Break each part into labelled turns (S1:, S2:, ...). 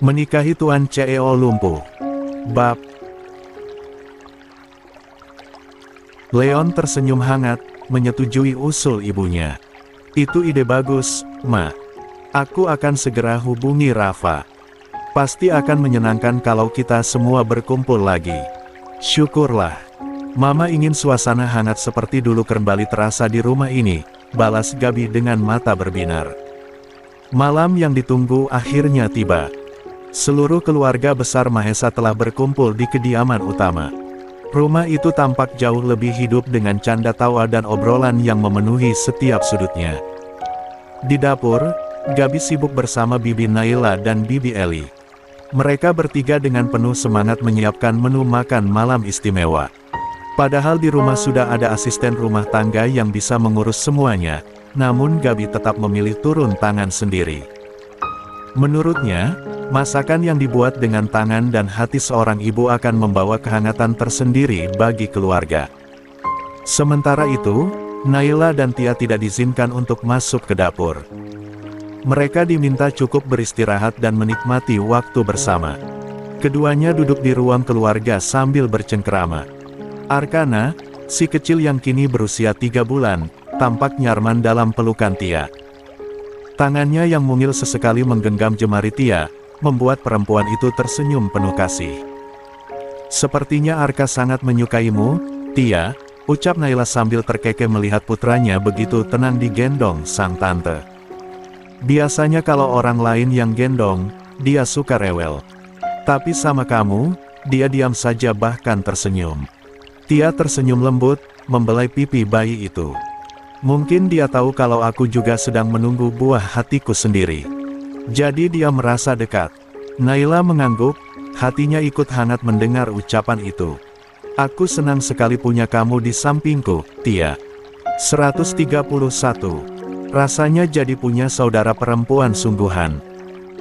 S1: Menikahi Tuan CEO lumpuh. Bab. Leon tersenyum hangat, menyetujui usul ibunya. Itu ide bagus, Ma. Aku akan segera hubungi Rafa. Pasti akan menyenangkan kalau kita semua berkumpul lagi. Syukurlah. Mama ingin suasana hangat seperti dulu kembali terasa di rumah ini, balas Gabi dengan mata berbinar. Malam yang ditunggu akhirnya tiba. Seluruh keluarga besar Mahesa telah berkumpul di kediaman utama. Rumah itu tampak jauh lebih hidup dengan canda tawa dan obrolan yang memenuhi setiap sudutnya. Di dapur, Gabi sibuk bersama Bibi Naila dan Bibi Eli. Mereka bertiga dengan penuh semangat menyiapkan menu makan malam istimewa. Padahal di rumah sudah ada asisten rumah tangga yang bisa mengurus semuanya, namun Gabi tetap memilih turun tangan sendiri. Menurutnya, masakan yang dibuat dengan tangan dan hati seorang ibu akan membawa kehangatan tersendiri bagi keluarga. Sementara itu, Naila dan Tia tidak diizinkan untuk masuk ke dapur. Mereka diminta cukup beristirahat dan menikmati waktu bersama. Keduanya duduk di ruang keluarga sambil bercengkerama. Arkana, si kecil yang kini berusia 3 bulan, tampak nyaman dalam pelukan Tia. Tangannya yang mungil sesekali menggenggam jemari Tia, membuat perempuan itu tersenyum penuh kasih. Sepertinya Arka sangat menyukaimu, Tia, ucap Naila sambil terkekeh melihat putranya begitu tenang digendong sang tante. Biasanya kalau orang lain yang gendong, dia suka rewel. Tapi sama kamu, dia diam saja bahkan tersenyum. Tia tersenyum lembut, membelai pipi bayi itu. Mungkin dia tahu kalau aku juga sedang menunggu buah hatiku sendiri. Jadi dia merasa dekat. Naila mengangguk, hatinya ikut hangat mendengar ucapan itu. Aku senang sekali punya kamu di sampingku, Tia. 131. Rasanya jadi punya saudara perempuan sungguhan.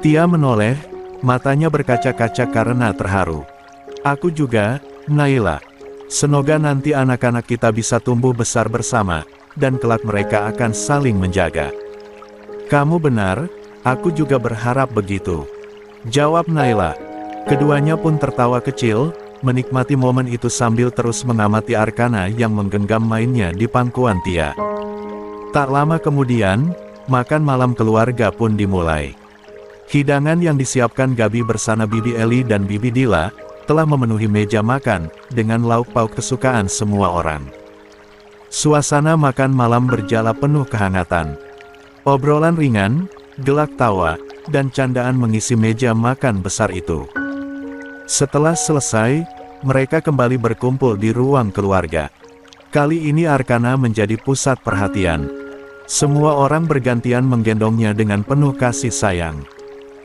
S1: Tia menoleh, matanya berkaca-kaca karena terharu. Aku juga, Naila. Semoga nanti anak-anak kita bisa tumbuh besar bersama, dan kelak mereka akan saling menjaga. Kamu benar, aku juga berharap begitu, jawab Naila. Keduanya pun tertawa kecil, menikmati momen itu sambil terus mengamati Arkana yang menggenggam mainnya di pangkuan Tia. Tak lama kemudian, makan malam keluarga pun dimulai. Hidangan yang disiapkan Gabi bersama Bibi Eli dan Bibi Dila, telah memenuhi meja makan, dengan lauk pauk kesukaan semua orang. Suasana makan malam berjalan penuh kehangatan. Obrolan ringan, gelak tawa, dan candaan mengisi meja makan besar itu. Setelah selesai, mereka kembali berkumpul di ruang keluarga. Kali ini Arkana menjadi pusat perhatian. Semua orang bergantian menggendongnya dengan penuh kasih sayang.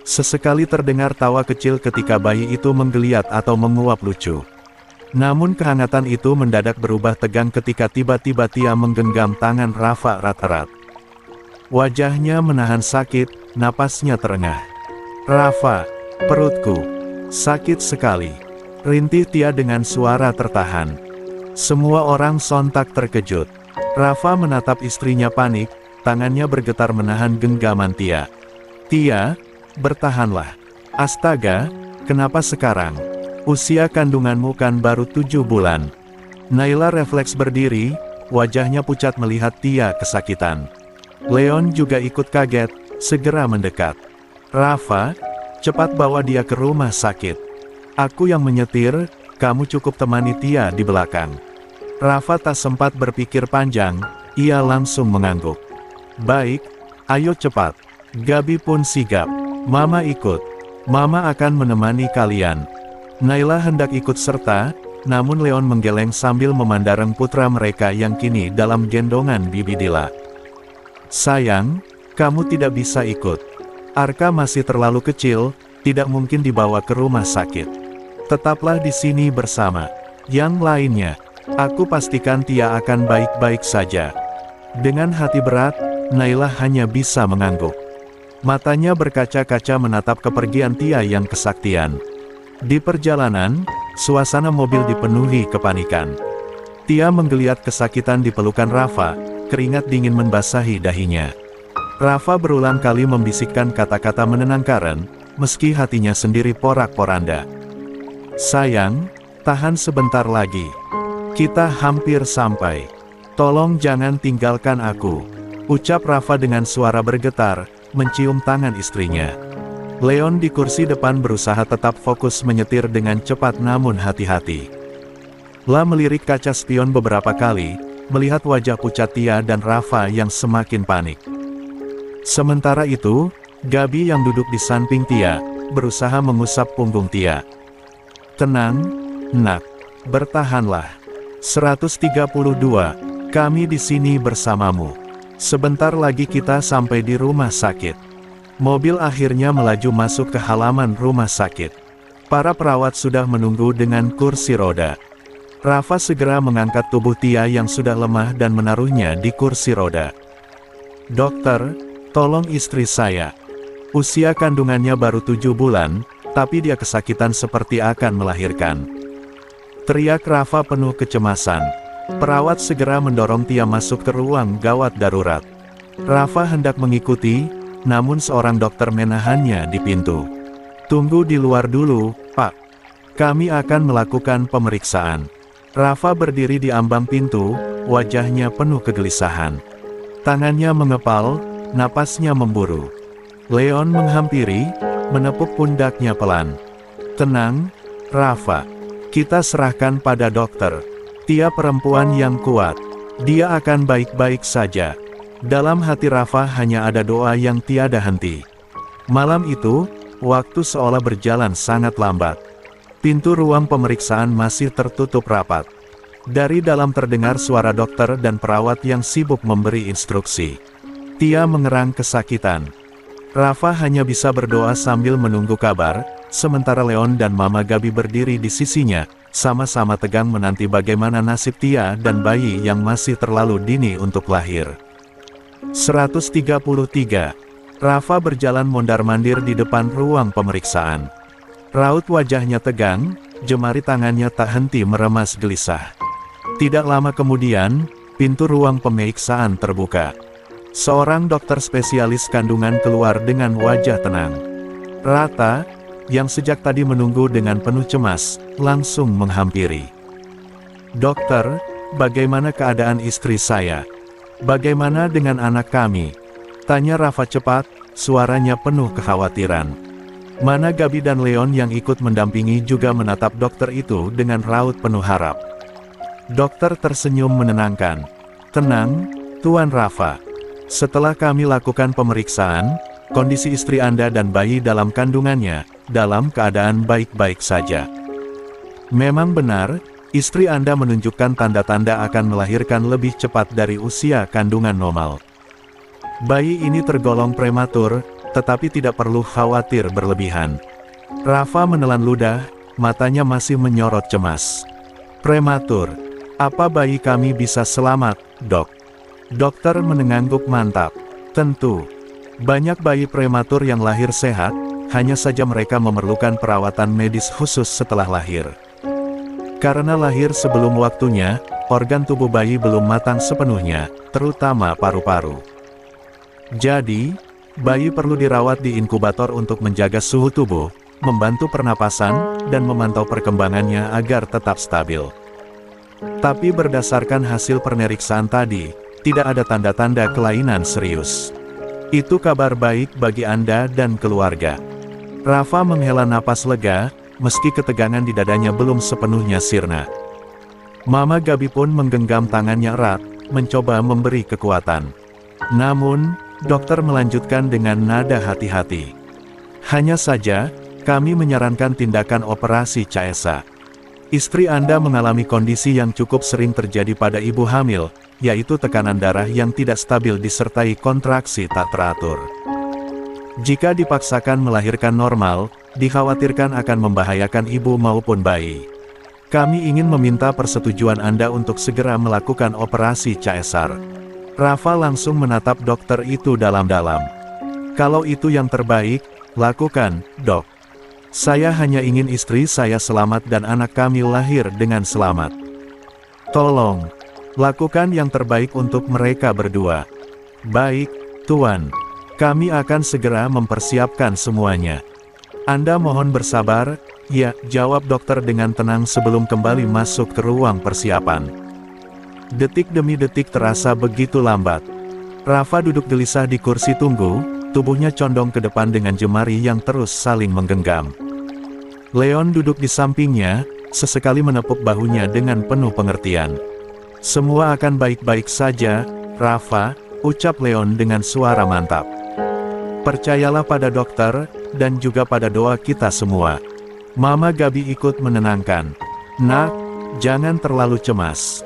S1: Sesekali terdengar tawa kecil ketika bayi itu menggeliat atau menguap lucu. Namun kehangatan itu mendadak berubah tegang ketika tiba-tiba Tia menggenggam tangan Rafa erat-erat. Wajahnya menahan sakit, napasnya terengah. Rafa, perutku, sakit sekali, rintih Tia dengan suara tertahan. Semua orang sontak terkejut. Rafa menatap istrinya panik, tangannya bergetar menahan genggaman Tia. Tia, bertahanlah. Astaga, kenapa sekarang? Usia kandunganmu kan baru 7 bulan. Naila refleks berdiri, wajahnya pucat melihat Tia kesakitan. Leon juga ikut kaget, segera mendekat. Rafa, cepat bawa dia ke rumah sakit. Aku yang menyetir, kamu cukup temani Tia di belakang. Rafa tak sempat berpikir panjang, ia langsung mengangguk. Baik, ayo cepat. Gabi pun sigap. Mama ikut. Mama akan menemani kalian. Naila hendak ikut serta, namun Leon menggeleng sambil memandang putra mereka yang kini dalam gendongan Bibi Dila. Sayang, kamu tidak bisa ikut. Arka masih terlalu kecil, tidak mungkin dibawa ke rumah sakit. Tetaplah di sini bersama. Yang lainnya, aku pastikan Tia akan baik-baik saja. Dengan hati berat, Naila hanya bisa mengangguk. Matanya berkaca-kaca menatap kepergian Tia yang kesaktian. Di perjalanan, suasana mobil dipenuhi kepanikan. Tia menggeliat kesakitan di pelukan Rafa, keringat dingin membasahi dahinya. Rafa berulang kali membisikkan kata-kata menenangkan, meski hatinya sendiri porak-poranda. Sayang, tahan sebentar lagi. Kita hampir sampai. Tolong jangan tinggalkan aku, ucap Rafa dengan suara bergetar, mencium tangan istrinya. Leon di kursi depan berusaha tetap fokus menyetir dengan cepat namun hati-hati. La melirik kaca spion beberapa kali, melihat wajah pucat Tia dan Rafa yang semakin panik. Sementara itu, Gabi yang duduk di samping Tia, berusaha mengusap punggung Tia. Tenang, nak. Bertahanlah. 132, kami di sini bersamamu. Sebentar lagi kita sampai di rumah sakit. Mobil akhirnya melaju masuk ke halaman rumah sakit. Para perawat sudah menunggu dengan kursi roda. Rafa segera mengangkat tubuh Tia yang sudah lemah dan menaruhnya di kursi roda. Dokter, tolong istri saya. Usia kandungannya baru 7 bulan, tapi dia kesakitan seperti akan melahirkan. Teriak Rafa penuh kecemasan. Perawat segera mendorong Tia masuk ke ruang gawat darurat. Rafa hendak mengikuti, namun seorang dokter menahannya di pintu. Tunggu di luar dulu, Pak. Kami akan melakukan pemeriksaan. Rafa berdiri di ambang pintu, wajahnya penuh kegelisahan. Tangannya mengepal, napasnya memburu. Leon menghampiri, menepuk pundaknya pelan. Tenang, Rafa. Kita serahkan pada dokter. Tia perempuan yang kuat. Dia akan baik-baik saja. Dalam hati Rafa hanya ada doa yang tiada henti. Malam itu, waktu seolah berjalan sangat lambat. Pintu ruang pemeriksaan masih tertutup rapat. Dari dalam terdengar suara dokter dan perawat yang sibuk memberi instruksi. Tia mengerang kesakitan. Rafa hanya bisa berdoa sambil menunggu kabar, sementara Leon dan Mama Gabi berdiri di sisinya, sama-sama tegang menanti bagaimana nasib Tia dan bayi yang masih terlalu dini untuk lahir. 133. Rafa berjalan mondar-mandir di depan ruang pemeriksaan. Raut wajahnya tegang, jemari tangannya tak henti meremas gelisah. Tidak lama kemudian, pintu ruang pemeriksaan terbuka. Seorang dokter spesialis kandungan keluar dengan wajah tenang. Rata, yang sejak tadi menunggu dengan penuh cemas, langsung menghampiri. Dokter, bagaimana keadaan istri saya? Bagaimana dengan anak kami? Tanya Rafa cepat, suaranya penuh kekhawatiran. Mana Gabi dan Leon yang ikut mendampingi juga menatap dokter itu dengan raut penuh harap. Dokter tersenyum menenangkan. Tenang, Tuan Rafa. Setelah kami lakukan pemeriksaan, kondisi istri Anda dan bayi dalam kandungannya, dalam keadaan baik-baik saja. Memang benar, istri Anda menunjukkan tanda-tanda akan melahirkan lebih cepat dari usia kandungan normal. Bayi ini tergolong prematur, tetapi tidak perlu khawatir berlebihan. Rafa menelan ludah, matanya masih menyorot cemas. Prematur. Apa bayi kami bisa selamat, dok? Dokter menengangguk mantap. Tentu. Banyak bayi prematur yang lahir sehat, hanya saja mereka memerlukan perawatan medis khusus setelah lahir. Karena lahir sebelum waktunya, organ tubuh bayi belum matang sepenuhnya, terutama paru-paru. Jadi, bayi perlu dirawat di inkubator untuk menjaga suhu tubuh, membantu pernapasan, dan memantau perkembangannya agar tetap stabil. Tapi berdasarkan hasil pemeriksaan tadi, tidak ada tanda-tanda kelainan serius. Itu kabar baik bagi Anda dan keluarga. Rafa menghela napas lega, meski ketegangan di dadanya belum sepenuhnya sirna. Mama Gabi pun menggenggam tangannya erat, mencoba memberi kekuatan. Namun, dokter melanjutkan dengan nada hati-hati. Hanya saja, kami menyarankan tindakan operasi CSA. Istri Anda mengalami kondisi yang cukup sering terjadi pada ibu hamil, yaitu tekanan darah yang tidak stabil disertai kontraksi tak teratur. Jika dipaksakan melahirkan normal, dikhawatirkan akan membahayakan ibu maupun bayi. Kami ingin meminta persetujuan Anda untuk segera melakukan operasi CSR. Rafa langsung menatap dokter itu dalam-dalam. Kalau itu yang terbaik, lakukan, dok. Saya hanya ingin istri saya selamat dan anak kami lahir dengan selamat. Tolong, lakukan yang terbaik untuk mereka berdua. Baik, Tuan. Kami akan segera mempersiapkan semuanya. Anda mohon bersabar, ya, jawab dokter dengan tenang sebelum kembali masuk ke ruang persiapan. Detik demi detik terasa begitu lambat. Rafa duduk gelisah di kursi tunggu, tubuhnya condong ke depan dengan jemari yang terus saling menggenggam. Leon duduk di sampingnya, sesekali menepuk bahunya dengan penuh pengertian. Semua akan baik-baik saja, Rafa, ucap Leon dengan suara mantap. Percayalah pada dokter, dan juga pada doa kita semua. Mama Gabi ikut menenangkan. Nak, jangan terlalu cemas.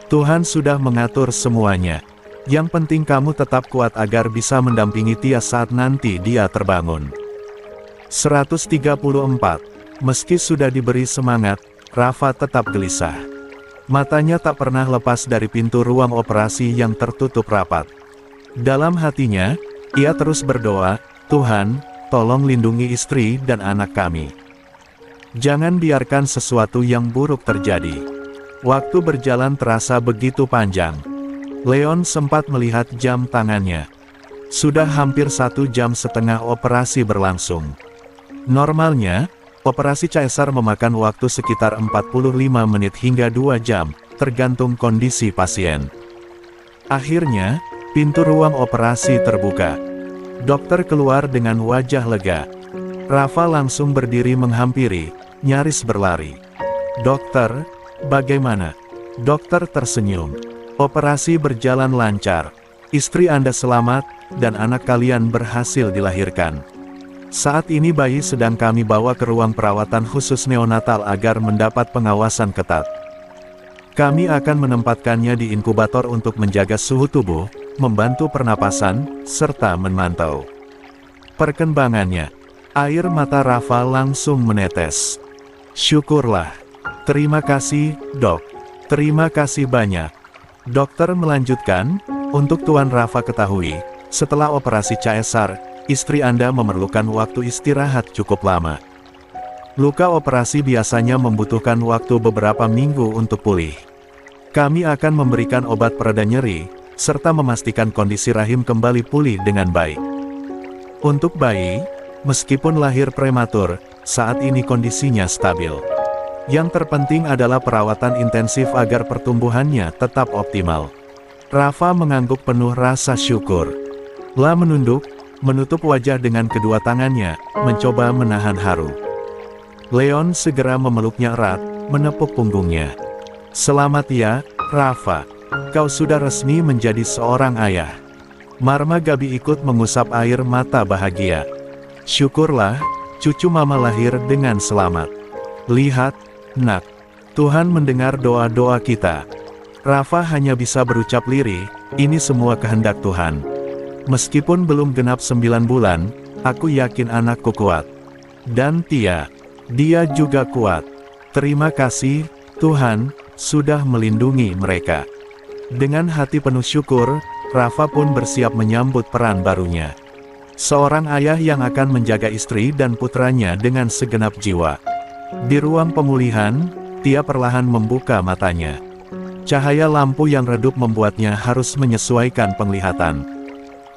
S1: Tuhan sudah mengatur semuanya. Yang penting kamu tetap kuat agar bisa mendampingi Tia saat nanti dia terbangun. 134. Meski sudah diberi semangat, Rafa tetap gelisah. Matanya tak pernah lepas dari pintu ruang operasi yang tertutup rapat. Dalam hatinya, ia terus berdoa, Tuhan, tolong lindungi istri dan anak kami. Jangan biarkan sesuatu yang buruk terjadi. Waktu berjalan terasa begitu panjang. Leon sempat melihat jam tangannya. Sudah hampir 1,5 jam operasi berlangsung. Normalnya, operasi caesar memakan waktu sekitar 45 menit hingga 2 jam, tergantung kondisi pasien. Akhirnya, pintu ruang operasi terbuka. Dokter keluar dengan wajah lega. Rafa langsung berdiri menghampiri, nyaris berlari. Dokter, bagaimana? Dokter tersenyum. Operasi berjalan lancar. Istri Anda selamat, dan anak kalian berhasil dilahirkan. Saat ini bayi sedang kami bawa ke ruang perawatan khusus neonatal agar mendapat pengawasan ketat. Kami akan menempatkannya di inkubator untuk menjaga suhu tubuh, membantu pernapasan, serta memantau perkembangannya. Air mata Rafa langsung menetes. Syukurlah. Terima kasih, dok. Terima kasih banyak. Dokter melanjutkan, untuk Tuan Rafa ketahui, setelah operasi caesar, istri Anda memerlukan waktu istirahat cukup lama. Luka operasi biasanya membutuhkan waktu beberapa minggu untuk pulih. Kami akan memberikan obat pereda nyeri, serta memastikan kondisi rahim kembali pulih dengan baik. Untuk bayi, meskipun lahir prematur, saat ini kondisinya stabil. Yang terpenting adalah perawatan intensif agar pertumbuhannya tetap optimal. Rafa mengangguk penuh rasa syukur. La menunduk, menutup wajah dengan kedua tangannya, mencoba menahan haru. Leon segera memeluknya erat, menepuk punggungnya. Selamat ya, Rafa. Kau sudah resmi menjadi seorang ayah. Mama Gabi ikut mengusap air mata bahagia. Syukurlah, cucu mama lahir dengan selamat. Lihat, nak. Tuhan mendengar doa-doa kita. Rafa hanya bisa berucap lirih, ini semua kehendak Tuhan. Meskipun belum genap 9 bulan, aku yakin anakku kuat. Dan Tia, dia juga kuat. Terima kasih, Tuhan, sudah melindungi mereka. Dengan hati penuh syukur, Rafa pun bersiap menyambut peran barunya. Seorang ayah yang akan menjaga istri dan putranya dengan segenap jiwa. Di ruang pemulihan, Tia perlahan membuka matanya. Cahaya lampu yang redup membuatnya harus menyesuaikan penglihatan.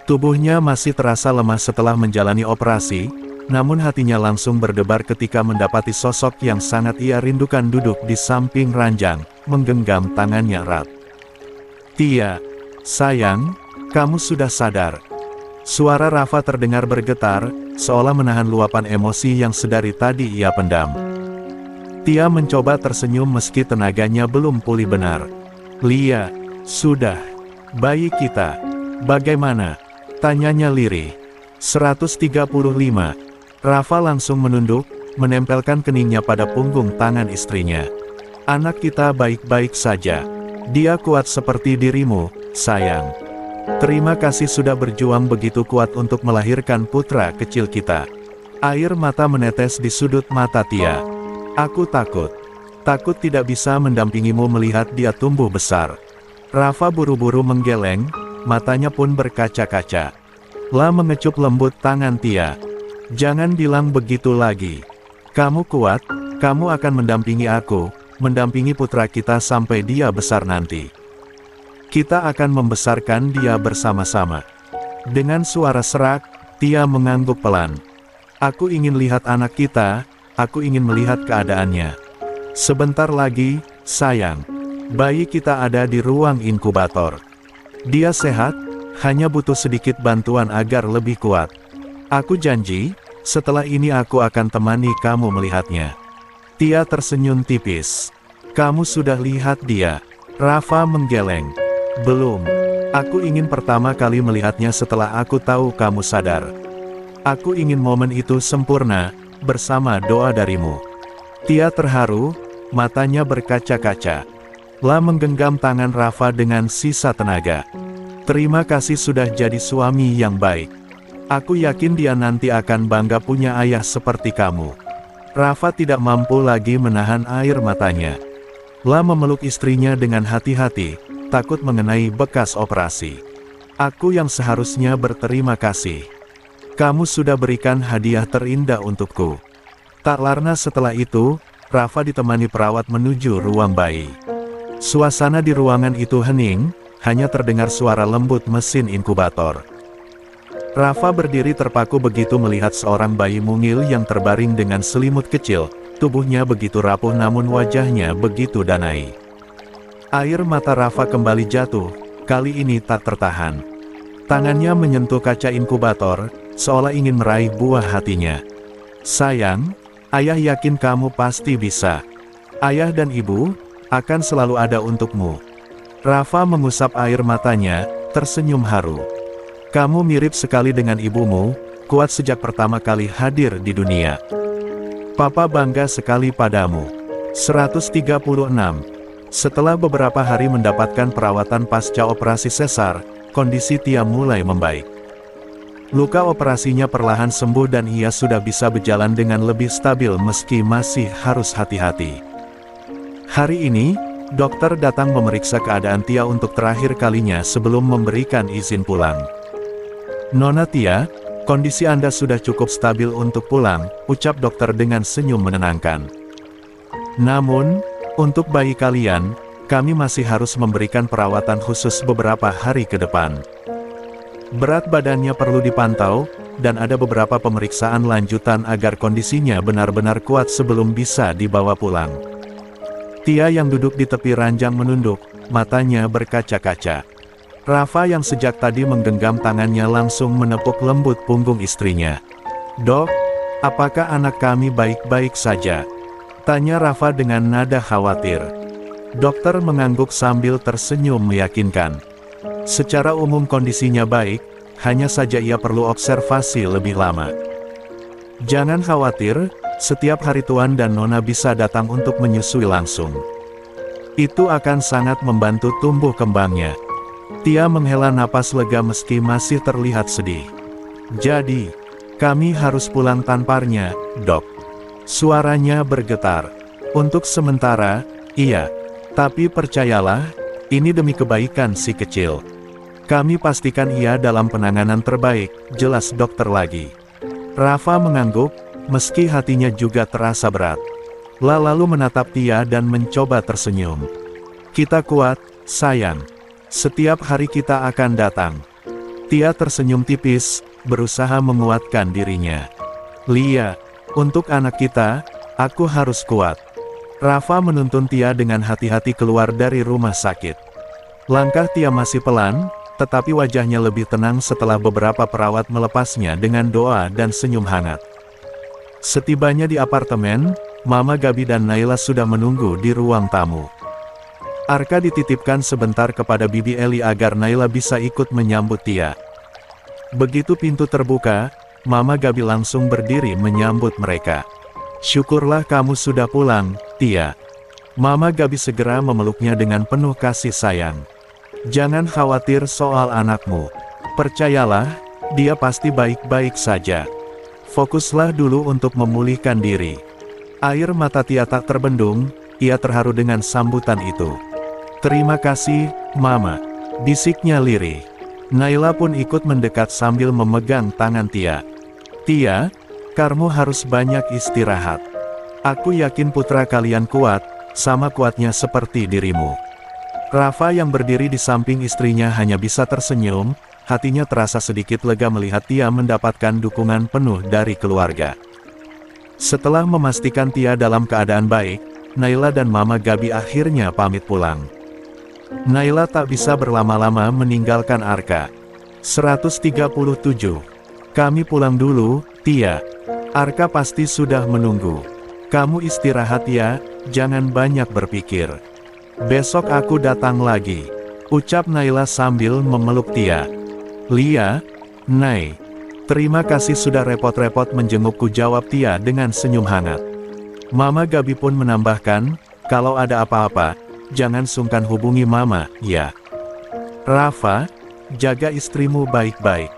S1: Tubuhnya masih terasa lemah setelah menjalani operasi, namun hatinya langsung berdebar ketika mendapati sosok yang sangat ia rindukan duduk di samping ranjang, menggenggam tangannya erat. Tia, sayang, kamu sudah sadar. Suara Rafa terdengar bergetar, seolah menahan luapan emosi yang sedari tadi ia pendam. Tia mencoba tersenyum meski tenaganya belum pulih benar. Lia, sudah. Bayi kita, bagaimana? Tanyanya lirih. 135. Rafa langsung menunduk, menempelkan keningnya pada punggung tangan istrinya. Anak kita baik-baik saja. Dia kuat seperti dirimu, sayang. Terima kasih sudah berjuang begitu kuat untuk melahirkan putra kecil kita. Air mata menetes di sudut mata Tia. Aku takut. Takut tidak bisa mendampingimu melihat dia tumbuh besar. Rafa buru-buru menggeleng, matanya pun berkaca-kaca. La mengecup lembut tangan Tia. Jangan bilang begitu lagi. Kamu kuat, kamu akan mendampingi aku, mendampingi putra kita sampai dia besar nanti. Kita akan membesarkan dia bersama-sama. Dengan suara serak, Tia mengangguk pelan. Aku ingin lihat anak kita, aku ingin melihat keadaannya. Sebentar lagi, sayang. Bayi kita ada di ruang inkubator. Dia sehat, hanya butuh sedikit bantuan agar lebih kuat. Aku janji, setelah ini aku akan temani kamu melihatnya. Tia tersenyum tipis. Kamu sudah lihat dia? Rafa menggeleng. Belum. Aku ingin pertama kali melihatnya setelah aku tahu kamu sadar. Aku ingin momen itu sempurna, bersama doa darimu. Tia terharu, matanya berkaca-kaca. La menggenggam tangan Rafa dengan sisa tenaga. Terima kasih sudah jadi suami yang baik. Aku yakin dia nanti akan bangga punya ayah seperti kamu. Rafa tidak mampu lagi menahan air matanya. La memeluk istrinya dengan hati-hati, takut mengenai bekas operasi. Aku yang seharusnya berterima kasih. Kamu sudah berikan hadiah terindah untukku. Tak lama setelah itu, Rafa ditemani perawat menuju ruang bayi. Suasana di ruangan itu hening, hanya terdengar suara lembut mesin inkubator. Rafa berdiri terpaku begitu melihat seorang bayi mungil yang terbaring dengan selimut kecil, tubuhnya begitu rapuh namun wajahnya begitu danai. Air mata Rafa kembali jatuh, kali ini tak tertahan. Tangannya menyentuh kaca inkubator, seolah ingin meraih buah hatinya. Sayang, ayah yakin kamu pasti bisa. Ayah dan ibu akan selalu ada untukmu. Rafa mengusap air matanya, tersenyum haru. Kamu mirip sekali dengan ibumu, kuat sejak pertama kali hadir di dunia. Papa bangga sekali padamu. 136. Setelah beberapa hari mendapatkan perawatan pasca operasi sesar, kondisi Tia mulai membaik. Luka operasinya perlahan sembuh dan ia sudah bisa berjalan dengan lebih stabil meski masih harus hati-hati. Hari ini, dokter datang memeriksa keadaan Tia untuk terakhir kalinya sebelum memberikan izin pulang. Nona Tia, kondisi Anda sudah cukup stabil untuk pulang, ucap dokter dengan senyum menenangkan. Namun, untuk bayi kalian, kami masih harus memberikan perawatan khusus beberapa hari ke depan. Berat badannya perlu dipantau, dan ada beberapa pemeriksaan lanjutan agar kondisinya benar-benar kuat sebelum bisa dibawa pulang. Tia yang duduk di tepi ranjang menunduk, matanya berkaca-kaca. Rafa yang sejak tadi menggenggam tangannya langsung menepuk lembut punggung istrinya. Dok, apakah anak kami baik-baik saja? Tanya Rafa dengan nada khawatir. Dokter mengangguk sambil tersenyum meyakinkan. Secara umum kondisinya baik, hanya saja ia perlu observasi lebih lama. Jangan khawatir, setiap hari Tuan dan Nona bisa datang untuk menyusui langsung. Itu akan sangat membantu tumbuh kembangnya. Tia menghela napas lega meski masih terlihat sedih. Jadi, kami harus pulang tanparnya, Dok. Suaranya bergetar. Untuk sementara, iya. Tapi percayalah, ini demi kebaikan si kecil. Kami pastikan ia dalam penanganan terbaik, jelas dokter lagi. Rafa mengangguk, meski hatinya juga terasa berat. Lalu menatap Tia dan mencoba tersenyum. Kita kuat, sayang. Setiap hari kita akan datang. Tia tersenyum tipis, berusaha menguatkan dirinya. Lia, untuk anak kita, aku harus kuat. Rafa menuntun Tia dengan hati-hati keluar dari rumah sakit. Langkah Tia masih pelan, tetapi wajahnya lebih tenang setelah beberapa perawat melepasnya dengan doa dan senyum hangat. Setibanya di apartemen, Mama Gabi dan Naila sudah menunggu di ruang tamu. Arka dititipkan sebentar kepada Bibi Eli agar Naila bisa ikut menyambut Tia. Begitu pintu terbuka, Mama Gabi langsung berdiri menyambut mereka. Syukurlah kamu sudah pulang, Tia. Mama Gabi segera memeluknya dengan penuh kasih sayang. Jangan khawatir soal anakmu. Percayalah, dia pasti baik-baik saja. Fokuslah dulu untuk memulihkan diri. Air mata Tia tak terbendung, ia terharu dengan sambutan itu. Terima kasih, Mama. Bisiknya lirih. Naila pun ikut mendekat sambil memegang tangan Tia. Tia, kamu harus banyak istirahat. Aku yakin putra kalian kuat, sama kuatnya seperti dirimu. Rafa yang berdiri di samping istrinya hanya bisa tersenyum, hatinya terasa sedikit lega melihat Tia mendapatkan dukungan penuh dari keluarga. Setelah memastikan Tia dalam keadaan baik, Naila dan Mama Gabi akhirnya pamit pulang. Naila tak bisa berlama-lama meninggalkan Arka. 137. Kami pulang dulu, Tia. Arka pasti sudah menunggu. Kamu istirahat ya, jangan banyak berpikir. Besok aku datang lagi, ucap Naila sambil memeluk Tia. Lia, Nay, terima kasih sudah repot-repot menjengukku, jawab Tia dengan senyum hangat. Mama Gabi pun menambahkan, kalau ada apa-apa, jangan sungkan hubungi Mama, ya. Rafa, jaga istrimu baik-baik.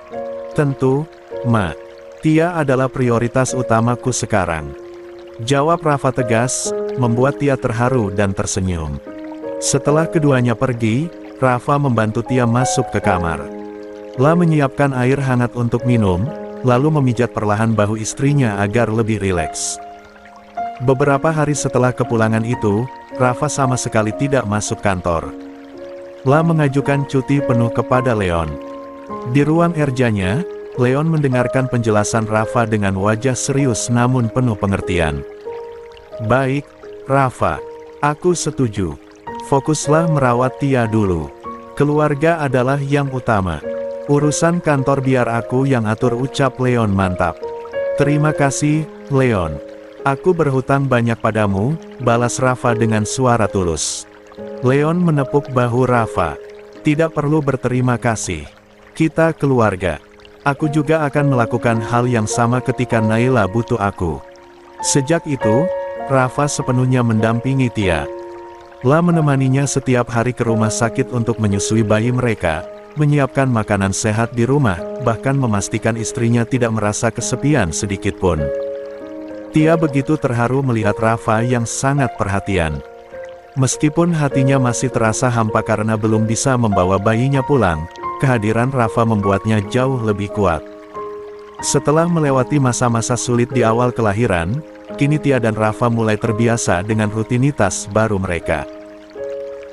S1: Tentu, Ma. Tia adalah prioritas utamaku sekarang, jawab Rafa tegas, membuat Tia terharu dan tersenyum. Setelah keduanya pergi, Rafa membantu Tia masuk ke kamar. La menyiapkan air hangat untuk minum, lalu memijat perlahan bahu istrinya agar lebih rileks. Beberapa hari setelah kepulangan itu, Rafa sama sekali tidak masuk kantor. La mengajukan cuti penuh kepada Leon. Di ruang erjanya, Leon mendengarkan penjelasan Rafa dengan wajah serius namun penuh pengertian. Baik, Rafa, aku setuju. Fokuslah merawat Tia dulu. Keluarga adalah yang utama. Urusan kantor biar aku yang atur, ucap Leon mantap. Terima kasih, Leon. Aku berhutang banyak padamu, balas Rafa dengan suara tulus. Leon menepuk bahu Rafa. Tidak perlu berterima kasih. Kita keluarga. Aku juga akan melakukan hal yang sama ketika Naila butuh aku. Sejak itu, Rafa sepenuhnya mendampingi Tia. La menemaninya setiap hari ke rumah sakit untuk menyusui bayi mereka, menyiapkan makanan sehat di rumah, bahkan memastikan istrinya tidak merasa kesepian sedikitpun. Tia begitu terharu melihat Rafa yang sangat perhatian. Meskipun hatinya masih terasa hampa karena belum bisa membawa bayinya pulang, kehadiran Rafa membuatnya jauh lebih kuat. Setelah melewati masa-masa sulit di awal kelahiran, kini Tia dan Rafa mulai terbiasa dengan rutinitas baru mereka.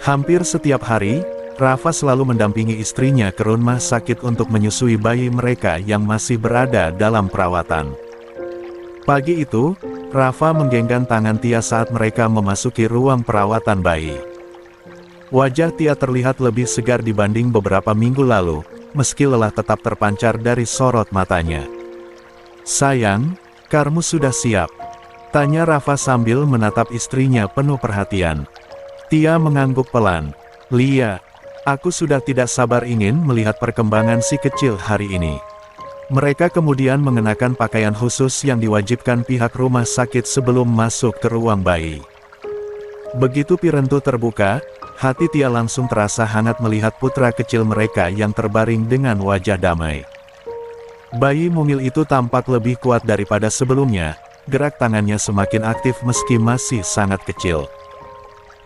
S1: Hampir setiap hari, Rafa selalu mendampingi istrinya ke rumah sakit untuk menyusui bayi mereka yang masih berada dalam perawatan. Pagi itu, Rafa menggenggam tangan Tia saat mereka memasuki ruang perawatan bayi. Wajah Tia terlihat lebih segar dibanding beberapa minggu lalu, meski lelah tetap terpancar dari sorot matanya. Sayang, kamu sudah siap? Tanya Rafa sambil menatap istrinya penuh perhatian. Tia mengangguk pelan. Lia, aku sudah tidak sabar ingin melihat perkembangan si kecil hari ini. Mereka kemudian mengenakan pakaian khusus yang diwajibkan pihak rumah sakit sebelum masuk ke ruang bayi. Begitu pintu terbuka, hati Tia langsung terasa hangat melihat putra kecil mereka yang terbaring dengan wajah damai. Bayi mungil itu tampak lebih kuat daripada sebelumnya, gerak tangannya semakin aktif meski masih sangat kecil.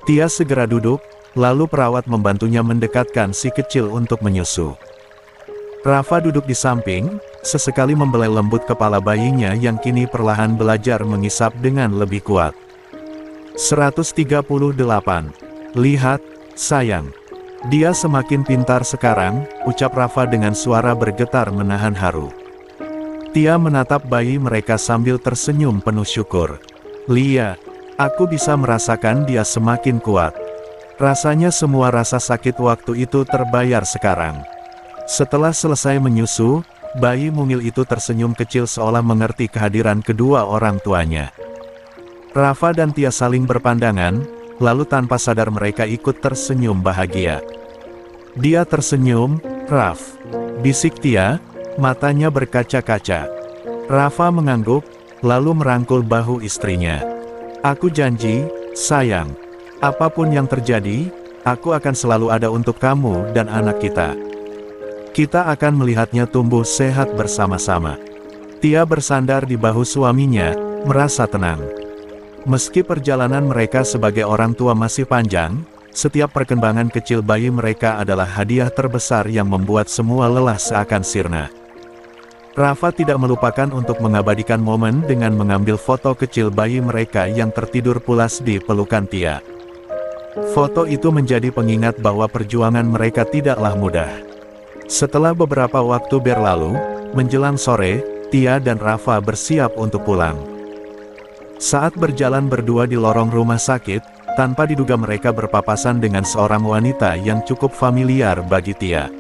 S1: Tia segera duduk, lalu perawat membantunya mendekatkan si kecil untuk menyusu. Rafa duduk di samping, sesekali membelai lembut kepala bayinya yang kini perlahan belajar mengisap dengan lebih kuat. 138. Lihat, sayang. Dia semakin pintar sekarang, ucap Rafa dengan suara bergetar menahan haru. Tia menatap bayi mereka sambil tersenyum penuh syukur. Lia, aku bisa merasakan dia semakin kuat. Rasanya semua rasa sakit waktu itu terbayar sekarang. Setelah selesai menyusu, bayi mungil itu tersenyum kecil seolah mengerti kehadiran kedua orang tuanya. Rafa dan Tia saling berpandangan, lalu tanpa sadar mereka ikut tersenyum bahagia. Dia tersenyum, Raf. Bisik Tia, matanya berkaca-kaca. Rafa mengangguk, lalu merangkul bahu istrinya. Aku janji, sayang. Apapun yang terjadi, aku akan selalu ada untuk kamu dan anak kita. Kita akan melihatnya tumbuh sehat bersama-sama. Tia bersandar di bahu suaminya, merasa tenang. Meski perjalanan mereka sebagai orang tua masih panjang, setiap perkembangan kecil bayi mereka adalah hadiah terbesar yang membuat semua lelah seakan sirna. Rafa tidak melupakan untuk mengabadikan momen dengan mengambil foto kecil bayi mereka yang tertidur pulas di pelukan Tia. Foto itu menjadi pengingat bahwa perjuangan mereka tidaklah mudah. Setelah beberapa waktu berlalu, menjelang sore, Tia dan Rafa bersiap untuk pulang. Saat berjalan berdua di lorong rumah sakit, tanpa diduga mereka berpapasan dengan seorang wanita yang cukup familiar bagi Tia.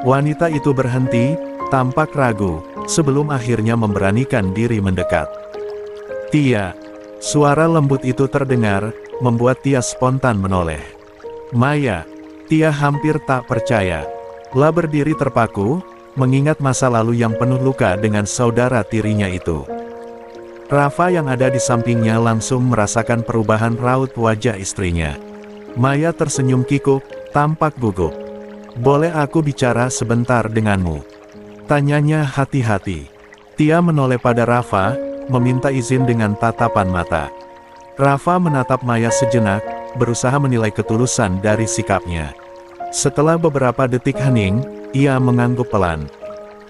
S1: Wanita itu berhenti, tampak ragu, sebelum akhirnya memberanikan diri mendekat. "Tia." Suara lembut itu terdengar, membuat Tia spontan menoleh. "Maya." Tia hampir tak percaya. Lah berdiri terpaku, mengingat masa lalu yang penuh luka dengan saudara tirinya itu. Rafa yang ada di sampingnya langsung merasakan perubahan raut wajah istrinya. Maya tersenyum kikuk, tampak gugup. "Boleh aku bicara sebentar denganmu?" tanyanya hati-hati. Tia menoleh pada Rafa, meminta izin dengan tatapan mata. Rafa menatap Maya sejenak, berusaha menilai ketulusan dari sikapnya. Setelah beberapa detik hening, ia mengangguk pelan.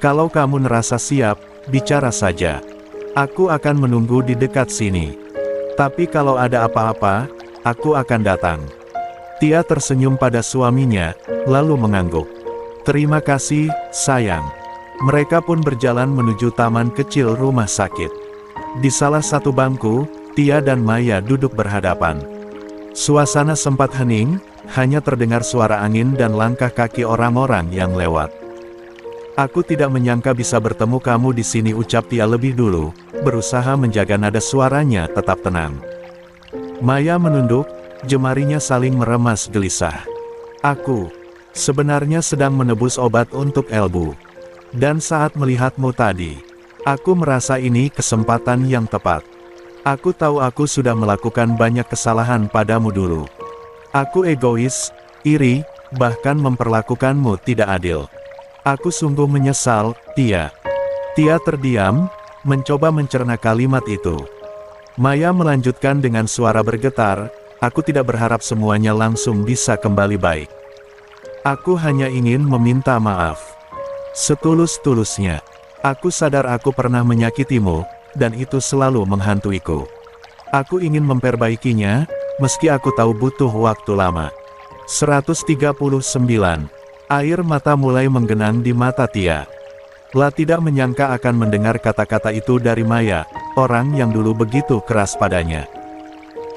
S1: "Kalau kamu merasa siap, bicara saja. Aku akan menunggu di dekat sini. Tapi kalau ada apa-apa, aku akan datang." Tia tersenyum pada suaminya, lalu mengangguk. "Terima kasih, sayang." Mereka pun berjalan menuju taman kecil rumah sakit. Di salah satu bangku, Tia dan Maya duduk berhadapan. Suasana sempat hening, hanya terdengar suara angin dan langkah kaki orang-orang yang lewat. "Aku tidak menyangka bisa bertemu kamu di sini," ucap Tia lebih dulu, berusaha menjaga nada suaranya tetap tenang. Maya menunduk, jemarinya saling meremas gelisah. "Aku sebenarnya sedang menebus obat untuk Elbu. Dan saat melihatmu tadi, aku merasa ini kesempatan yang tepat. Aku tahu aku sudah melakukan banyak kesalahan padamu dulu. Aku egois, iri, bahkan memperlakukanmu tidak adil. Aku sungguh menyesal, Tia." Tia terdiam, mencoba mencerna kalimat itu. Maya melanjutkan dengan suara bergetar, "Aku tidak berharap semuanya langsung bisa kembali baik. Aku hanya ingin meminta maaf. Setulus-tulusnya. Aku sadar aku pernah menyakitimu, dan itu selalu menghantuiku. Aku ingin memperbaikinya, meski aku tahu butuh waktu lama." 139. Air mata mulai menggenang di mata Tia. Lah tidak menyangka akan mendengar kata-kata itu dari Maya, orang yang dulu begitu keras padanya.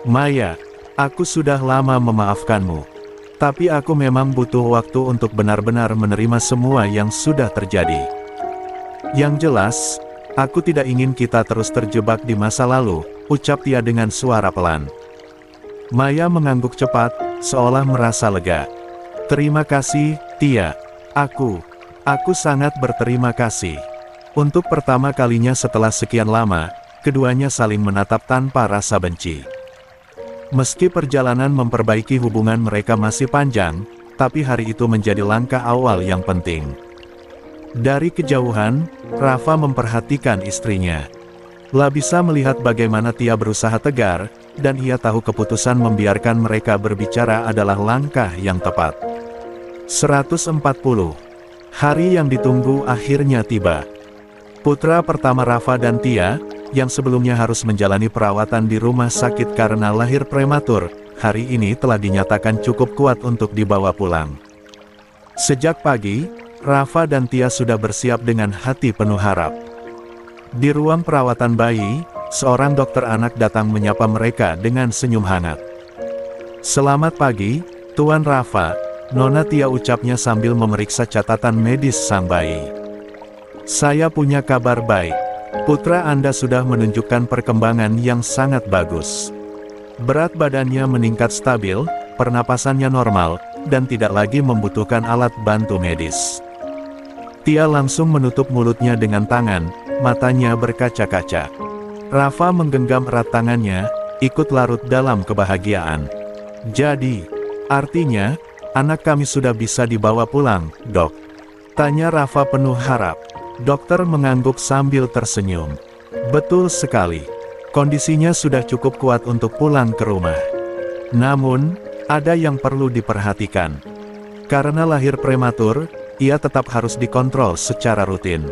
S1: "Maya, aku sudah lama memaafkanmu. Tapi aku memang butuh waktu untuk benar-benar menerima semua yang sudah terjadi. Yang jelas, aku tidak ingin kita terus terjebak di masa lalu," ucap Tia dengan suara pelan. Maya mengangguk cepat, seolah merasa lega. "Terima kasih, Tia. Aku sangat berterima kasih." Untuk pertama kalinya setelah sekian lama, keduanya saling menatap tanpa rasa benci. Meski perjalanan memperbaiki hubungan mereka masih panjang, tapi hari itu menjadi langkah awal yang penting. Dari kejauhan, Rafa memperhatikan istrinya. Lah bisa melihat bagaimana Tia berusaha tegar, dan ia tahu keputusan membiarkan mereka berbicara adalah langkah yang tepat. 140. Hari yang ditunggu akhirnya tiba. Putra pertama Rafa dan Tia, yang sebelumnya harus menjalani perawatan di rumah sakit karena lahir prematur, hari ini telah dinyatakan cukup kuat untuk dibawa pulang. Sejak pagi, Rafa dan Tia sudah bersiap dengan hati penuh harap. Di ruang perawatan bayi, seorang dokter anak datang menyapa mereka dengan senyum hangat. "Selamat pagi, Tuan Rafa," Nona Tia ucapnya sambil memeriksa catatan medis sang bayi. "Saya punya kabar baik. Putra Anda sudah menunjukkan perkembangan yang sangat bagus. Berat badannya meningkat stabil, pernapasannya normal, dan tidak lagi membutuhkan alat bantu medis." Tia langsung menutup mulutnya dengan tangan, matanya berkaca-kaca. Rafa menggenggam erat tangannya, ikut larut dalam kebahagiaan. "Jadi, artinya, anak kami sudah bisa dibawa pulang, Dok?" tanya Rafa penuh harap. Dokter mengangguk sambil tersenyum. "Betul sekali. Kondisinya sudah cukup kuat untuk pulang ke rumah. Namun, ada yang perlu diperhatikan. Karena lahir prematur, ia tetap harus dikontrol secara rutin.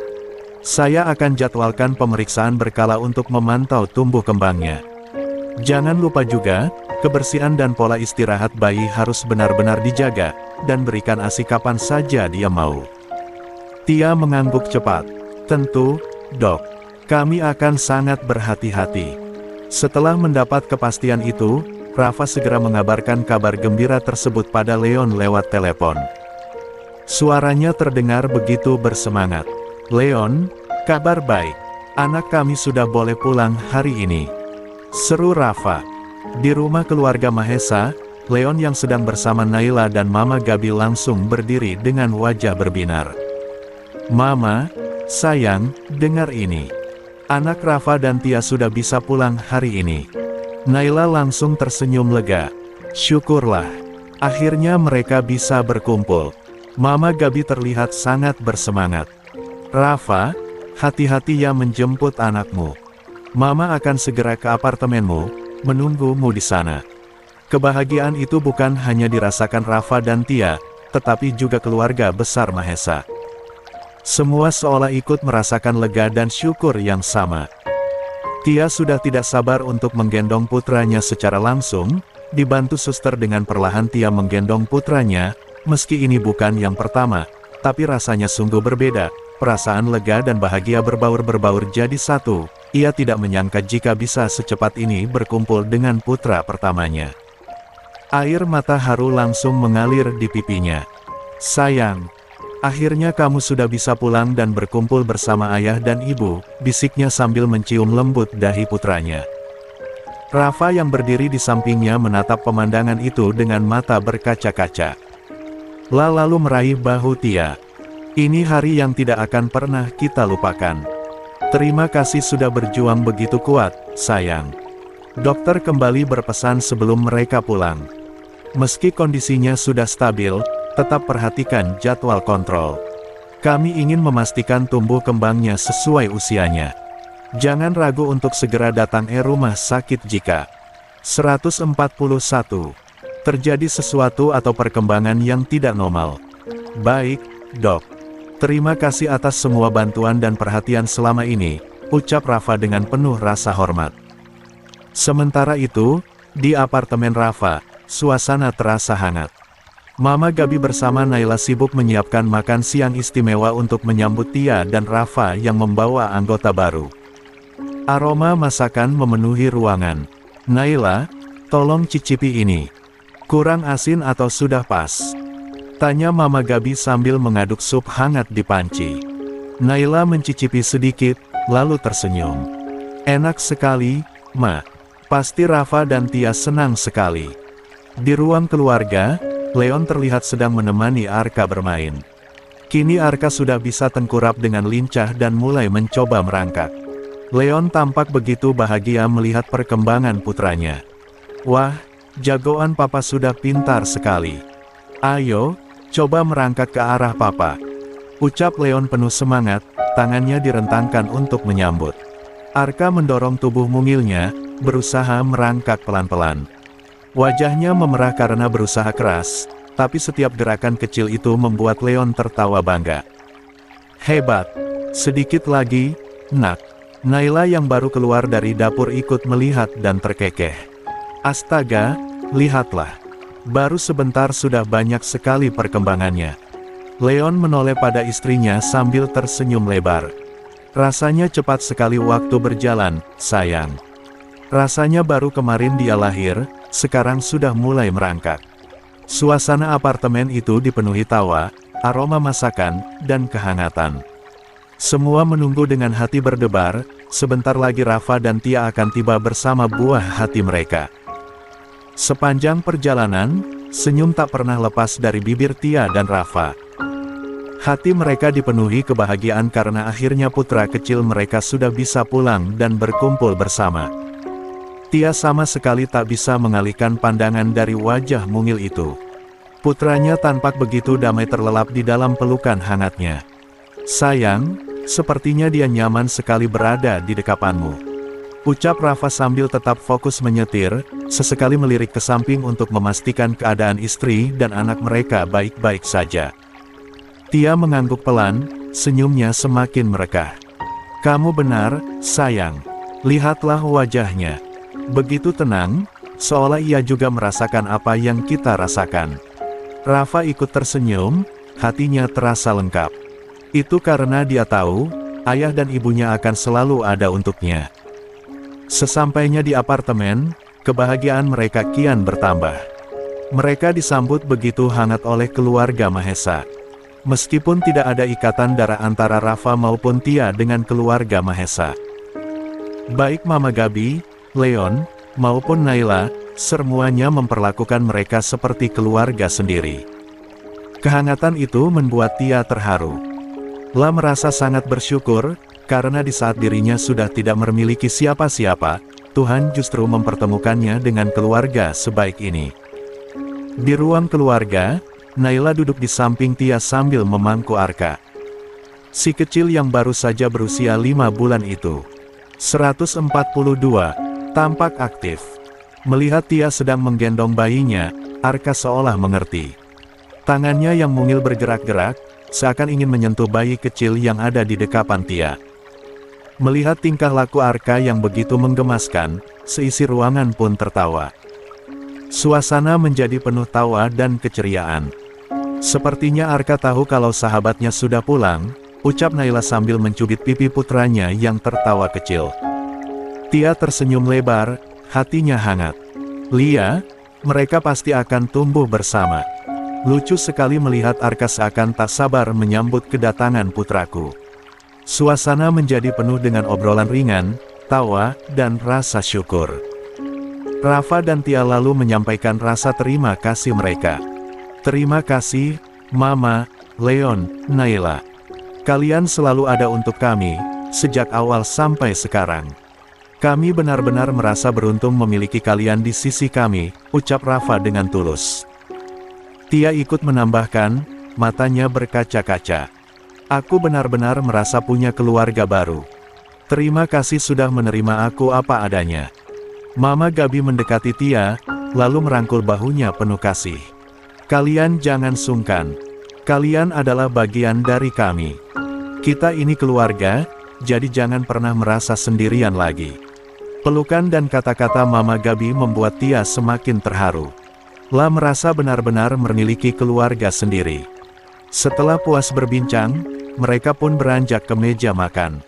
S1: Saya akan jadwalkan pemeriksaan berkala untuk memantau tumbuh kembangnya." Jangan lupa juga, kebersihan dan pola istirahat bayi harus benar-benar dijaga, dan berikan ASI kapan saja dia mau. Tia mengangguk cepat. Tentu, dok. Kami akan sangat berhati-hati. Setelah mendapat kepastian itu, Rafa segera mengabarkan kabar gembira tersebut pada Leon lewat telepon. Suaranya terdengar begitu bersemangat. "Leon, kabar baik. Anak kami sudah boleh pulang hari ini," seru Rafa. Di rumah keluarga Mahesa, Leon yang sedang bersama Naila dan Mama Gabi langsung berdiri dengan wajah berbinar. "Mama, sayang, dengar ini. Anak Rafa dan Tia sudah bisa pulang hari ini." Naila langsung tersenyum lega. "Syukurlah. Akhirnya mereka bisa berkumpul." Mama Gabi terlihat sangat bersemangat. "Rafa, hati-hati ya menjemput anakmu. Mama akan segera ke apartemenmu, menunggumu di sana." Kebahagiaan itu bukan hanya dirasakan Rafa dan Tia, tetapi juga keluarga besar Mahesa. Semua seolah ikut merasakan lega dan syukur yang sama. Tia sudah tidak sabar untuk menggendong putranya secara langsung, dibantu suster dengan perlahan Tia menggendong putranya, meski ini bukan yang pertama, tapi rasanya sungguh berbeda, perasaan lega dan bahagia berbaur-berbaur jadi satu, ia tidak menyangka jika bisa secepat ini berkumpul dengan putra pertamanya. Air mata haru langsung mengalir di pipinya. "Sayang, akhirnya kamu sudah bisa pulang dan berkumpul bersama ayah dan ibu," bisiknya sambil mencium lembut dahi putranya. Rafa yang berdiri di sampingnya menatap pemandangan itu dengan mata berkaca-kaca. Lalu meraih bahu Tia. "Ini hari yang tidak akan pernah kita lupakan. Terima kasih sudah berjuang begitu kuat, sayang." Dokter kembali berpesan sebelum mereka pulang. "Meski kondisinya sudah stabil, tetap perhatikan jadwal kontrol. Kami ingin memastikan tumbuh kembangnya sesuai usianya. Jangan ragu untuk segera datang rumah sakit jika 141. Terjadi sesuatu atau perkembangan yang tidak normal." "Baik, dok. Terima kasih atas semua bantuan dan perhatian selama ini," ucap Rafa dengan penuh rasa hormat. Sementara itu, di apartemen Rafa, suasana terasa hangat. Mama Gabi bersama Naila sibuk menyiapkan makan siang istimewa untuk menyambut Tia dan Rafa yang membawa anggota baru. Aroma masakan memenuhi ruangan. "Naila, tolong cicipi ini. Kurang asin atau sudah pas?" tanya Mama Gabi sambil mengaduk sup hangat di panci. Naila mencicipi sedikit, lalu tersenyum. "Enak sekali, Ma. Pasti Rafa dan Tia senang sekali." Di ruang keluarga, Leon terlihat sedang menemani Arka bermain. Kini Arka sudah bisa tengkurap dengan lincah dan mulai mencoba merangkak. Leon tampak begitu bahagia melihat perkembangan putranya. "Wah, jagoan papa sudah pintar sekali. Ayo, coba merangkak ke arah papa," ucap Leon penuh semangat, tangannya direntangkan untuk menyambut. Arka mendorong tubuh mungilnya, berusaha merangkak pelan-pelan. Wajahnya memerah karena berusaha keras, tapi setiap gerakan kecil itu membuat Leon tertawa bangga. "Hebat. Sedikit lagi, nak." Naila yang baru keluar dari dapur ikut melihat dan terkekeh. "Astaga, lihatlah. Baru sebentar sudah banyak sekali perkembangannya." Leon menoleh pada istrinya sambil tersenyum lebar. "Rasanya cepat sekali waktu berjalan, sayang. Rasanya baru kemarin dia lahir, sekarang sudah mulai merangkak." Suasana apartemen itu dipenuhi tawa, aroma masakan, dan kehangatan. Semua menunggu dengan hati berdebar, sebentar lagi Rafa dan Tia akan tiba bersama buah hati mereka. Sepanjang perjalanan, senyum tak pernah lepas dari bibir Tia dan Rafa. Hati mereka dipenuhi kebahagiaan karena akhirnya putra kecil mereka sudah bisa pulang dan berkumpul bersama. Tia sama sekali tak bisa mengalihkan pandangan dari wajah mungil itu. Putranya tampak begitu damai terlelap di dalam pelukan hangatnya. "Sayang, sepertinya dia nyaman sekali berada di dekapanmu," ucap Rafa sambil tetap fokus menyetir, sesekali melirik ke samping untuk memastikan keadaan istri dan anak mereka baik-baik saja. Tia mengangguk pelan, senyumnya semakin merekah. "Kamu benar, sayang. Lihatlah wajahnya. Begitu tenang, seolah ia juga merasakan apa yang kita rasakan. Rafa ikut tersenyum, hatinya terasa lengkap. Itu karena dia tahu, ayah dan ibunya akan selalu ada untuknya. Sesampainya di apartemen, kebahagiaan mereka kian bertambah. Mereka disambut begitu hangat oleh keluarga Mahesa. Meskipun tidak ada ikatan darah antara Rafa maupun Tia dengan keluarga Mahesa. Baik Mama Gabi, Leon, maupun Naila, semuanya memperlakukan mereka seperti keluarga sendiri. Kehangatan itu membuat Tia terharu. La merasa sangat bersyukur, karena di saat dirinya sudah tidak memiliki siapa-siapa, Tuhan justru mempertemukannya dengan keluarga sebaik ini. Di ruang keluarga, Naila duduk di samping Tia sambil memangku Arka. Si kecil yang baru saja berusia 5 bulan itu. 142, tampak aktif. Melihat Tia sedang menggendong bayinya, Arka seolah mengerti. Tangannya yang mungil bergerak-gerak, seakan ingin menyentuh bayi kecil yang ada di dekapan Tia. Melihat tingkah laku Arka yang begitu menggemaskan, seisi ruangan pun tertawa. Suasana menjadi penuh tawa dan keceriaan. Sepertinya Arka tahu kalau sahabatnya sudah pulang, ucap Naila sambil mencubit pipi putranya yang tertawa kecil. Tia tersenyum lebar, hatinya hangat. Lia, mereka pasti akan tumbuh bersama. Lucu sekali melihat Arka seakan tak sabar menyambut kedatangan putraku. Suasana menjadi penuh dengan obrolan ringan, tawa, dan rasa syukur. Rafa dan Tia lalu menyampaikan rasa terima kasih mereka. Terima kasih, Mama, Leon, Naila. Kalian selalu ada untuk kami, sejak awal sampai sekarang. Kami benar-benar merasa beruntung memiliki kalian di sisi kami, ucap Rafa dengan tulus. Tia ikut menambahkan, matanya berkaca-kaca. Aku benar-benar merasa punya keluarga baru. Terima kasih sudah menerima aku apa adanya. Mama Gabi mendekati Tia, lalu merangkul bahunya penuh kasih. Kalian jangan sungkan. Kalian adalah bagian dari kami. Kita ini keluarga, jadi jangan pernah merasa sendirian lagi. Pelukan dan kata-kata Mama Gabi membuat Tia semakin terharu. La merasa benar-benar memiliki keluarga sendiri. Setelah puas berbincang, mereka pun beranjak ke meja makan.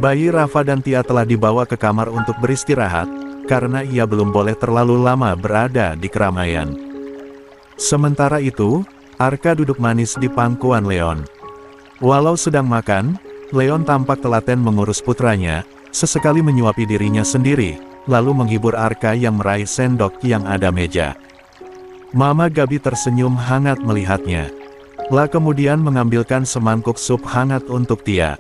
S1: Bayi Rafa dan Tia telah dibawa ke kamar untuk beristirahat, karena ia belum boleh terlalu lama berada di keramaian. Sementara itu, Arka duduk manis di pangkuan Leon. Walau sedang makan, Leon tampak telaten mengurus putranya, sesekali menyuapi dirinya sendiri, lalu menghibur Arka yang meraih sendok yang ada meja. Mama Gabi tersenyum hangat melihatnya. La kemudian mengambilkan semangkuk sup hangat untuk Tia.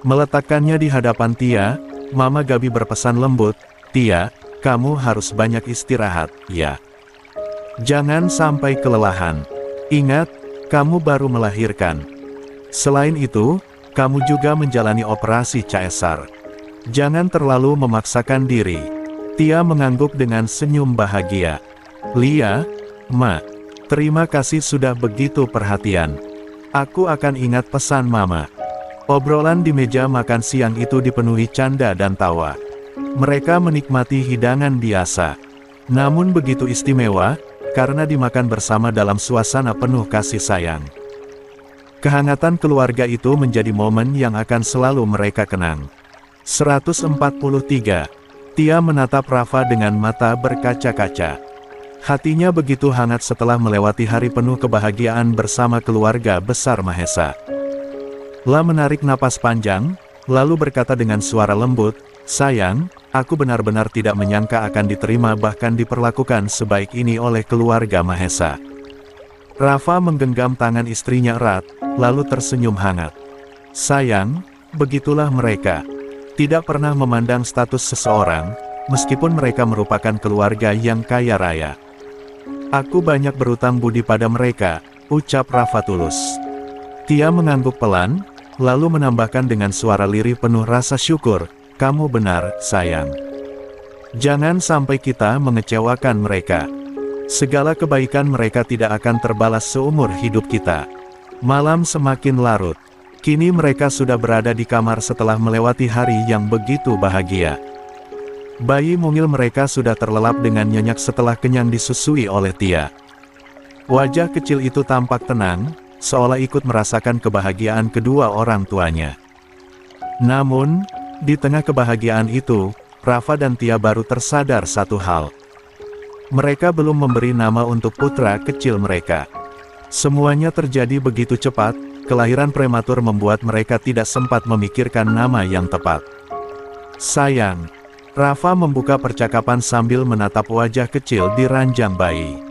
S1: Meletakkannya di hadapan Tia, Mama Gabi berpesan lembut, Tia, kamu harus banyak istirahat, ya. Jangan sampai kelelahan. Ingat, kamu baru melahirkan. Selain itu, kamu juga menjalani operasi caesar. Jangan terlalu memaksakan diri. Tia mengangguk dengan senyum bahagia. Lia, Ma, terima kasih sudah begitu perhatian. Aku akan ingat pesan Mama. Obrolan di meja makan siang itu dipenuhi canda dan tawa. Mereka menikmati hidangan biasa. Namun begitu istimewa, karena dimakan bersama dalam suasana penuh kasih sayang. Kehangatan keluarga itu menjadi momen yang akan selalu mereka kenang. 143. Tia menatap Rafa dengan mata berkaca-kaca. Hatinya begitu hangat setelah melewati hari penuh kebahagiaan bersama keluarga besar Mahesa. La menarik napas panjang, lalu berkata dengan suara lembut, sayang, aku benar-benar tidak menyangka akan diterima bahkan diperlakukan sebaik ini oleh keluarga Mahesa. Rafa menggenggam tangan istrinya erat, lalu tersenyum hangat. Sayang, begitulah mereka. Tidak pernah memandang status seseorang, meskipun mereka merupakan keluarga yang kaya raya. Aku banyak berutang budi pada mereka, ucap Rafa tulus. Tia mengangguk pelan, lalu menambahkan dengan suara lirih penuh rasa syukur, kamu benar, sayang. Jangan sampai kita mengecewakan mereka. Segala kebaikan mereka tidak akan terbalas seumur hidup kita. Malam semakin larut. Kini mereka sudah berada di kamar setelah melewati hari yang begitu bahagia. Bayi mungil mereka sudah terlelap dengan nyenyak setelah kenyang disusui oleh Tia. Wajah kecil itu tampak tenang, seolah ikut merasakan kebahagiaan kedua orang tuanya. Namun, di tengah kebahagiaan itu, Rafa dan Tia baru tersadar satu hal. Mereka belum memberi nama untuk putra kecil mereka. Semuanya terjadi begitu cepat, kelahiran prematur membuat mereka tidak sempat memikirkan nama yang tepat. Sayang, Rafa membuka percakapan sambil menatap wajah kecil di ranjang bayi.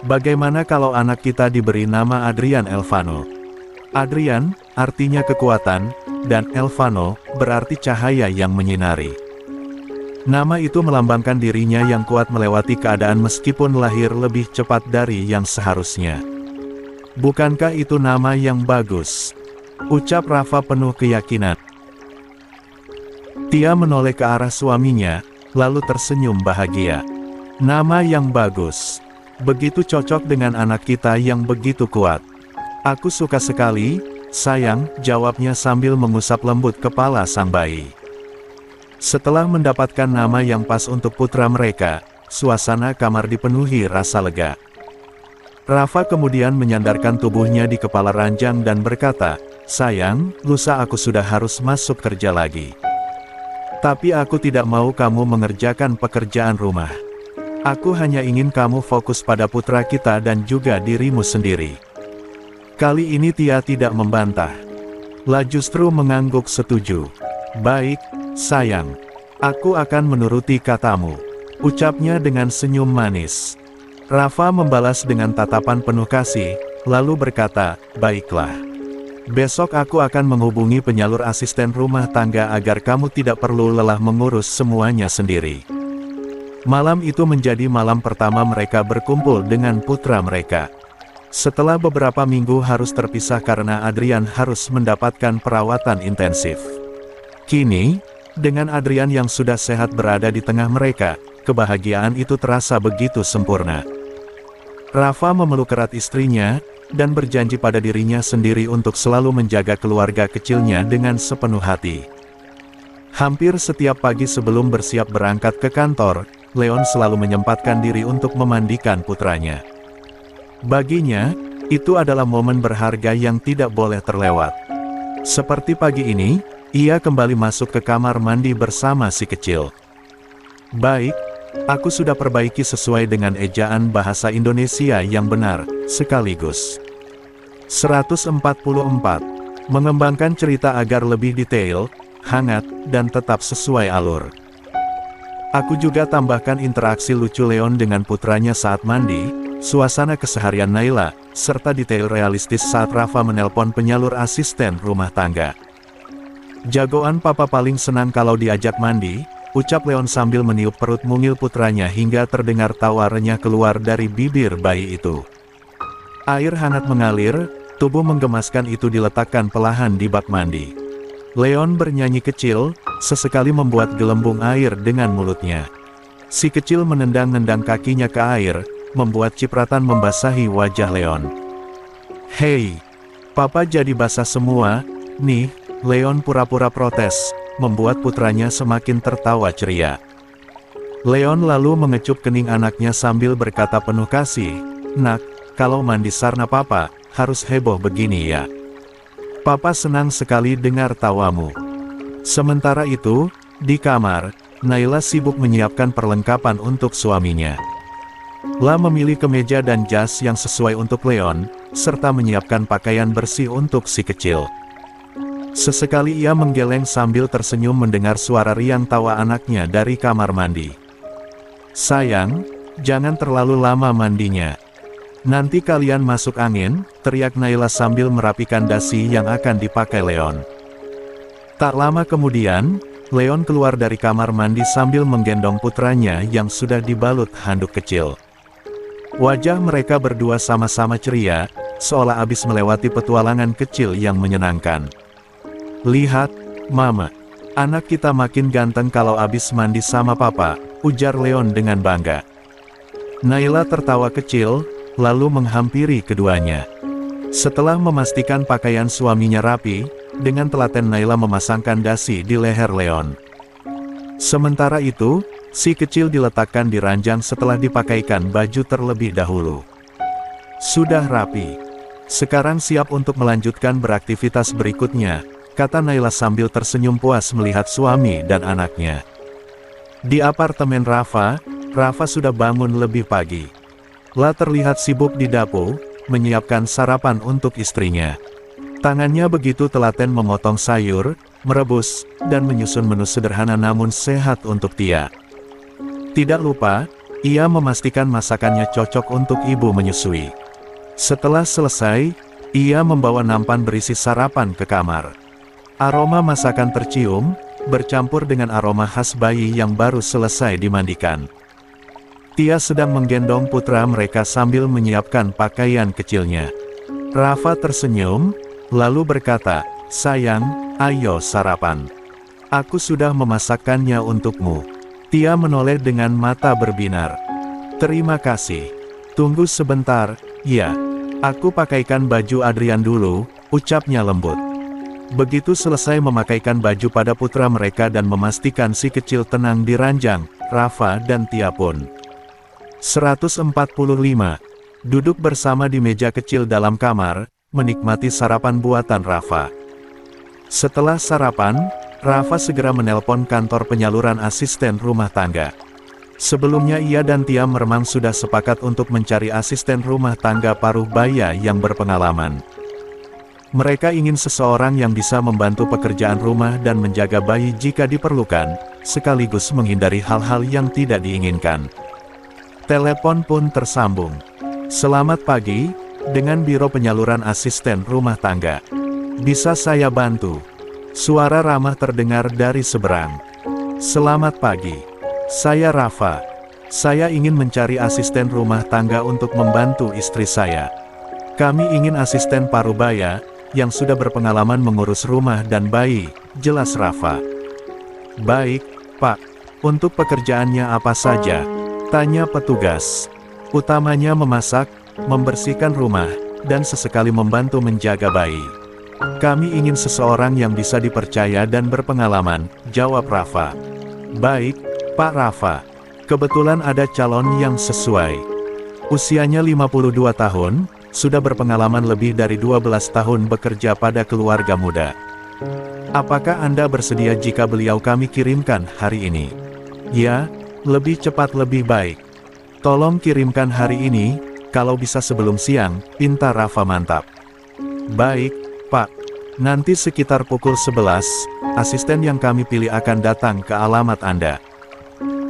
S1: Bagaimana kalau anak kita diberi nama Adrian Elvano? Adrian, artinya kekuatan, dan Elvano, berarti cahaya yang menyinari. Nama itu melambangkan dirinya yang kuat melewati keadaan meskipun lahir lebih cepat dari yang seharusnya. Bukankah itu nama yang bagus? Ucap Rafa penuh keyakinan. Tia menoleh ke arah suaminya, lalu tersenyum bahagia. Nama yang bagus. Begitu cocok dengan anak kita yang begitu kuat. Aku suka sekali, sayang, jawabnya sambil mengusap lembut kepala sang bayi. Setelah mendapatkan nama yang pas untuk putra mereka, suasana kamar dipenuhi rasa lega. Rafa kemudian menyandarkan tubuhnya di kepala ranjang dan berkata, sayang, lusa aku sudah harus masuk kerja lagi. Tapi aku tidak mau kamu mengerjakan pekerjaan rumah. Aku hanya ingin kamu fokus pada putra kita dan juga dirimu sendiri. Kali ini Tia tidak membantah. La justru mengangguk setuju. Baik, sayang. Aku akan menuruti katamu. Ucapnya dengan senyum manis. Rafa membalas dengan tatapan penuh kasih, lalu berkata, baiklah. Besok aku akan menghubungi penyalur asisten rumah tangga agar kamu tidak perlu lelah mengurus semuanya sendiri. Malam itu menjadi malam pertama mereka berkumpul dengan putra mereka. Setelah beberapa minggu harus terpisah karena Adrian harus mendapatkan perawatan intensif. Kini, dengan Adrian yang sudah sehat berada di tengah mereka, kebahagiaan itu terasa begitu sempurna. Rafa memeluk erat istrinya, dan berjanji pada dirinya sendiri untuk selalu menjaga keluarga kecilnya dengan sepenuh hati. Hampir setiap pagi sebelum bersiap berangkat ke kantor, Leon selalu menyempatkan diri untuk memandikan putranya. Baginya, itu adalah momen berharga yang tidak boleh terlewat. Seperti pagi ini, ia kembali masuk ke kamar mandi bersama si kecil. Baik, aku sudah perbaiki sesuai dengan ejaan bahasa Indonesia yang benar, sekaligus. 144. Mengembangkan cerita agar lebih detail, hangat, dan tetap sesuai alur. Aku juga tambahkan interaksi lucu Leon dengan putranya saat mandi, suasana keseharian Naila, serta detail realistis saat Rafa menelpon penyalur asisten rumah tangga. Jagoan papa paling senang kalau diajak mandi, ucap Leon sambil meniup perut mungil putranya hingga terdengar tawa renyah keluar dari bibir bayi itu. Air hangat mengalir, tubuh menggemaskan itu diletakkan perlahan di bak mandi. Leon bernyanyi kecil, sesekali membuat gelembung air dengan mulutnya. Si kecil menendang-nendang kakinya ke air, membuat cipratan membasahi wajah Leon. Hei, papa jadi basah semua, nih. Leon pura-pura protes, membuat putranya semakin tertawa ceria. Leon lalu mengecup kening anaknya sambil berkata penuh kasih, nak, kalau mandi sarna papa, harus heboh begini ya. Papa senang sekali dengar tawamu. Sementara itu, di kamar, Naila sibuk menyiapkan perlengkapan untuk suaminya. La memilih kemeja dan jas yang sesuai untuk Leon, serta menyiapkan pakaian bersih untuk si kecil. Sesekali ia menggeleng sambil tersenyum mendengar suara riang tawa anaknya dari kamar mandi. Sayang, jangan terlalu lama mandinya. Nanti kalian masuk angin, teriak Naila sambil merapikan dasi yang akan dipakai Leon. Tak lama kemudian, Leon keluar dari kamar mandi sambil menggendong putranya yang sudah dibalut handuk kecil. Wajah mereka berdua sama-sama ceria, seolah habis melewati petualangan kecil yang menyenangkan. Lihat, Mama, anak kita makin ganteng kalau habis mandi sama papa, ujar Leon dengan bangga. Naila tertawa kecil, lalu menghampiri keduanya. Setelah memastikan pakaian suaminya rapi, dengan telaten Naila memasangkan dasi di leher Leon. Sementara itu, Si kecil diletakkan di ranjang setelah dipakaikan baju terlebih dahulu. Sudah rapi. Sekarang siap untuk melanjutkan beraktivitas berikutnya, kata Naila sambil tersenyum puas melihat suami dan anaknya. Di apartemen Rafa sudah bangun lebih pagi. La terlihat sibuk di dapur, menyiapkan sarapan untuk istrinya. Tangannya begitu telaten memotong sayur, merebus, dan menyusun menu sederhana namun sehat untuk Tia. Tidak lupa, ia memastikan masakannya cocok untuk ibu menyusui. Setelah selesai, ia membawa nampan berisi sarapan ke kamar. Aroma masakan tercium, bercampur dengan aroma khas bayi yang baru selesai dimandikan. Tia sedang menggendong putra mereka sambil menyiapkan pakaian kecilnya. Rafa tersenyum, lalu berkata, "Sayang, ayo sarapan. Aku sudah memasakkannya untukmu." Tia menoleh dengan mata berbinar. "Terima kasih. Tunggu sebentar, ya. Aku pakaikan baju Adrian dulu," ucapnya lembut. Begitu selesai memakaikan baju pada putra mereka dan memastikan si kecil tenang di ranjang, Rafa dan Tia pun 145. Duduk bersama di meja kecil dalam kamar, menikmati sarapan buatan Rafa. Setelah sarapan, Rafa segera menelpon kantor penyaluran asisten rumah tangga. Sebelumnya ia dan Tia memang sudah sepakat untuk mencari asisten rumah tangga paruh baya yang berpengalaman. Mereka ingin seseorang yang bisa membantu pekerjaan rumah dan menjaga bayi jika diperlukan, sekaligus menghindari hal-hal yang tidak diinginkan. Telepon pun tersambung. "Selamat pagi, dengan Biro Penyaluran Asisten Rumah Tangga. Bisa saya bantu?" Suara ramah terdengar dari seberang. "Selamat pagi. Saya Rafa. Saya ingin mencari asisten rumah tangga untuk membantu istri saya. Kami ingin asisten parubaya, yang sudah berpengalaman mengurus rumah dan bayi," jelas Rafa. "Baik, Pak. Untuk pekerjaannya apa saja?" tanya petugas. "Utamanya memasak, membersihkan rumah, dan sesekali membantu menjaga bayi. Kami ingin seseorang yang bisa dipercaya dan berpengalaman," jawab Rafa. "Baik, Pak Rafa. Kebetulan ada calon yang sesuai. Usianya 52 tahun, sudah berpengalaman lebih dari 12 tahun bekerja pada keluarga muda. Apakah Anda bersedia jika beliau kami kirimkan hari ini?" "Ya, lebih cepat lebih baik. Tolong kirimkan hari ini, kalau bisa sebelum siang," pinta Rafa mantap. "Baik, Pak. Nanti sekitar pukul 11, asisten yang kami pilih akan datang ke alamat Anda."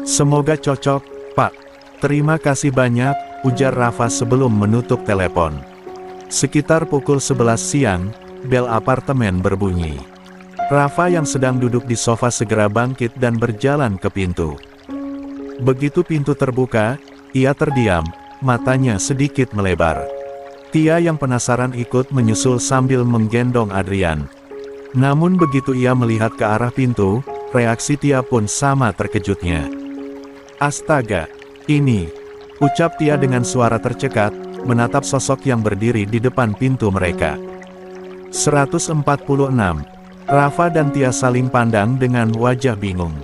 S1: "Semoga cocok, Pak. Terima kasih banyak," ujar Rafa sebelum menutup telepon. Sekitar pukul 11 siang, bel apartemen berbunyi. Rafa yang sedang duduk di sofa segera bangkit dan berjalan ke pintu. Begitu pintu terbuka, ia terdiam, matanya sedikit melebar. Tia yang penasaran ikut menyusul sambil menggendong Adrian. Namun begitu ia melihat ke arah pintu, reaksi Tia pun sama terkejutnya. "Astaga, ini," ucap Tia dengan suara tercekat, menatap sosok yang berdiri di depan pintu mereka. 146. Rafa dan Tia saling pandang dengan wajah bingung.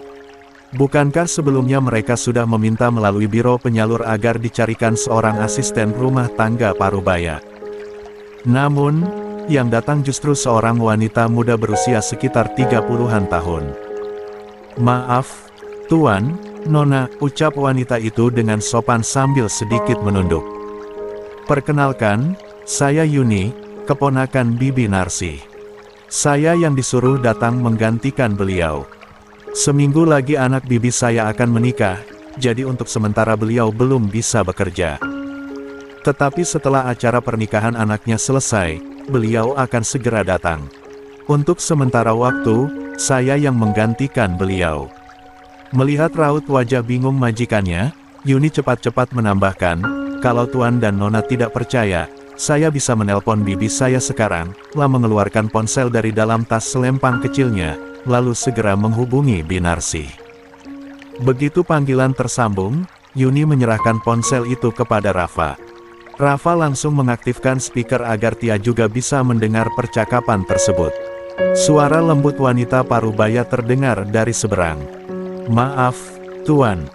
S1: Bukankah sebelumnya mereka sudah meminta melalui biro penyalur agar dicarikan seorang asisten rumah tangga parubaya? Namun, yang datang justru seorang wanita muda berusia sekitar 30-an tahun. "Maaf, Tuan, Nona," ucap wanita itu dengan sopan sambil sedikit menunduk. "Perkenalkan, saya Yuni, keponakan Bibi Narsi. Saya yang disuruh datang menggantikan beliau. Seminggu lagi anak bibi saya akan menikah, jadi untuk sementara beliau belum bisa bekerja. Tetapi setelah acara pernikahan anaknya selesai, beliau akan segera datang. Untuk sementara waktu, saya yang menggantikan beliau." Melihat raut wajah bingung majikannya, Yuni cepat-cepat menambahkan, "Kalau Tuan dan Nona tidak percaya, saya bisa menelpon bibi saya sekarang." Lah mengeluarkan ponsel dari dalam tas selempang kecilnya, lalu segera menghubungi Binarsi. Begitu panggilan tersambung, Yuni menyerahkan ponsel itu kepada Rafa. Rafa langsung mengaktifkan speaker agar Tia juga bisa mendengar percakapan tersebut. Suara lembut wanita parubaya terdengar dari seberang. "Maaf, Tuan,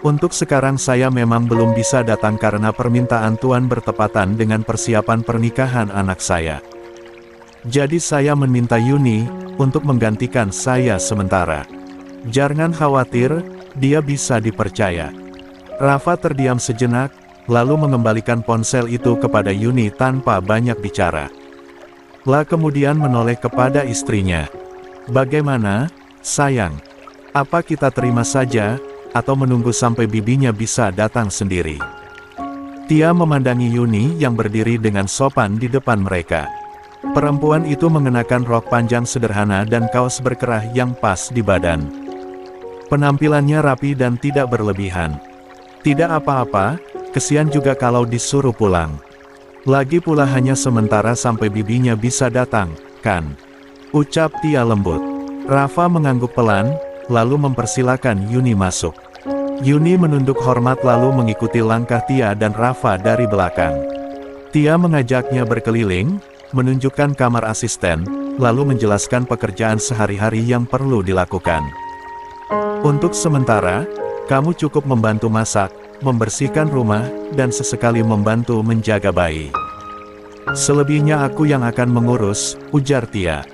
S1: untuk sekarang saya memang belum bisa datang karena permintaan Tuan bertepatan dengan persiapan pernikahan anak saya. Jadi saya meminta Yuni untuk menggantikan saya sementara. Jangan khawatir, dia bisa dipercaya. Rafa terdiam sejenak, lalu mengembalikan ponsel itu kepada Yuni tanpa banyak bicara. Lah kemudian menoleh kepada istrinya. Bagaimana, sayang? Apa kita terima saja, atau menunggu sampai bibinya bisa datang sendiri? Tia memandangi Yuni yang berdiri dengan sopan di depan mereka. Perempuan itu mengenakan rok panjang sederhana dan kaos berkerah yang pas di badan. Penampilannya rapi dan tidak berlebihan. Tidak apa-apa, kesian juga kalau disuruh pulang. Lagi pula hanya sementara sampai bibinya bisa datang, kan? Ucap Tia lembut. Rafa mengangguk pelan, lalu mempersilakan Yuni masuk. Yuni menunduk hormat lalu mengikuti langkah Tia dan Rafa dari belakang. Tia mengajaknya berkeliling, menunjukkan kamar asisten, lalu menjelaskan pekerjaan sehari-hari yang perlu dilakukan. Untuk sementara, kamu cukup membantu masak, membersihkan rumah, dan sesekali membantu menjaga bayi. Selebihnya aku yang akan mengurus, ujar Tia.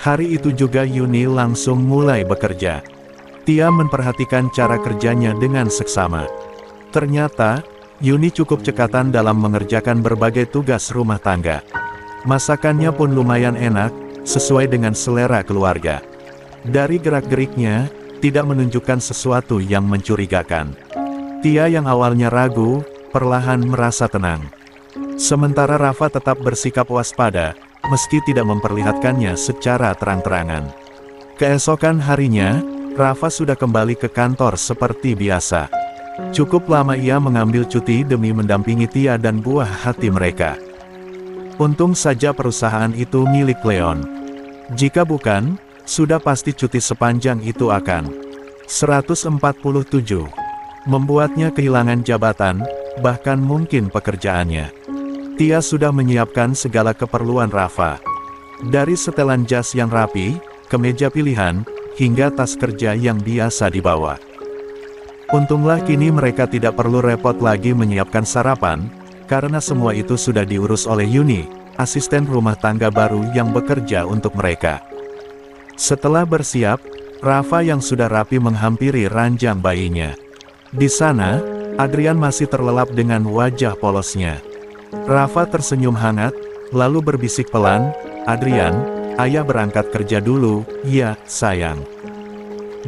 S1: Hari itu juga Yuni langsung mulai bekerja. Tia memperhatikan cara kerjanya dengan seksama. Ternyata, Yuni cukup cekatan dalam mengerjakan berbagai tugas rumah tangga. Masakannya pun lumayan enak, sesuai dengan selera keluarga. Dari gerak-geriknya, tidak menunjukkan sesuatu yang mencurigakan. Tia yang awalnya ragu, perlahan merasa tenang. Sementara Rafa tetap bersikap waspada, meski tidak memperlihatkannya secara terang-terangan. Keesokan harinya, Rafa sudah kembali ke kantor seperti biasa. Cukup lama ia mengambil cuti demi mendampingi Tia dan buah hati mereka. Untung saja perusahaan itu milik Leon. Jika bukan, sudah pasti cuti sepanjang itu akan 147. Membuatnya kehilangan jabatan, bahkan mungkin pekerjaannya. Tia sudah menyiapkan segala keperluan Rafa. Dari setelan jas yang rapi, kemeja pilihan, hingga tas kerja yang biasa dibawa. Untunglah kini mereka tidak perlu repot lagi menyiapkan sarapan, karena semua itu sudah diurus oleh Yuni, asisten rumah tangga baru yang bekerja untuk mereka. Setelah bersiap, Rafa yang sudah rapi menghampiri ranjang bayinya. Di sana, Adrian masih terlelap dengan wajah polosnya. Rafa tersenyum hangat, lalu berbisik pelan, "Adrian, ayah berangkat kerja dulu, ya, sayang.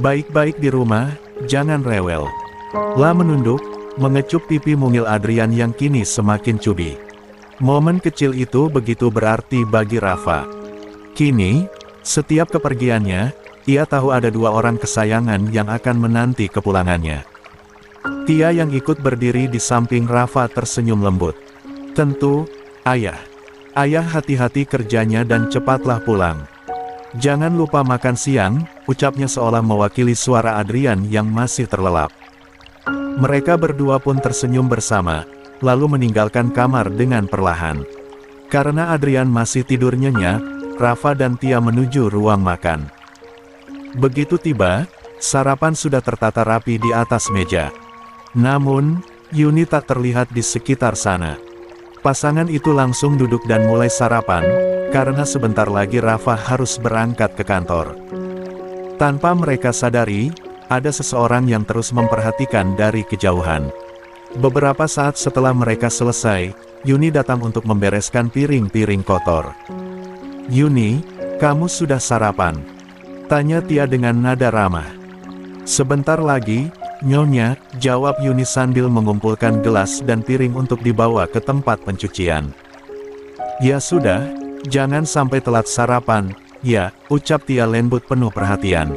S1: Baik-baik di rumah, jangan rewel." La menunduk, mengecup pipi mungil Adrian yang kini semakin cubi. Momen kecil itu begitu berarti bagi Rafa. Kini, setiap kepergiannya, ia tahu ada dua orang kesayangan yang akan menanti kepulangannya. Tia yang ikut berdiri di samping Rafa tersenyum lembut. "Tentu, ayah. Ayah hati-hati kerjanya dan cepatlah pulang. Jangan lupa makan siang," ucapnya seolah mewakili suara Adrian yang masih terlelap. Mereka berdua pun tersenyum bersama, lalu meninggalkan kamar dengan perlahan. Karena Adrian masih tidur nyenyak, Rafa dan Tia menuju ruang makan. Begitu tiba, sarapan sudah tertata rapi di atas meja. Namun, Yuni tak terlihat di sekitar sana. Pasangan itu langsung duduk dan mulai sarapan, karena sebentar lagi Rafa harus berangkat ke kantor. Tanpa mereka sadari, ada seseorang yang terus memperhatikan dari kejauhan. Beberapa saat setelah mereka selesai, Yuni datang untuk membereskan piring-piring kotor. "Yuni, kamu sudah sarapan?" tanya Tia dengan nada ramah. "Sebentar lagi, Nyonya," jawab Yuni sambil mengumpulkan gelas dan piring untuk dibawa ke tempat pencucian. "Ya sudah, jangan sampai telat sarapan, ya," ucap Tia lembut penuh perhatian.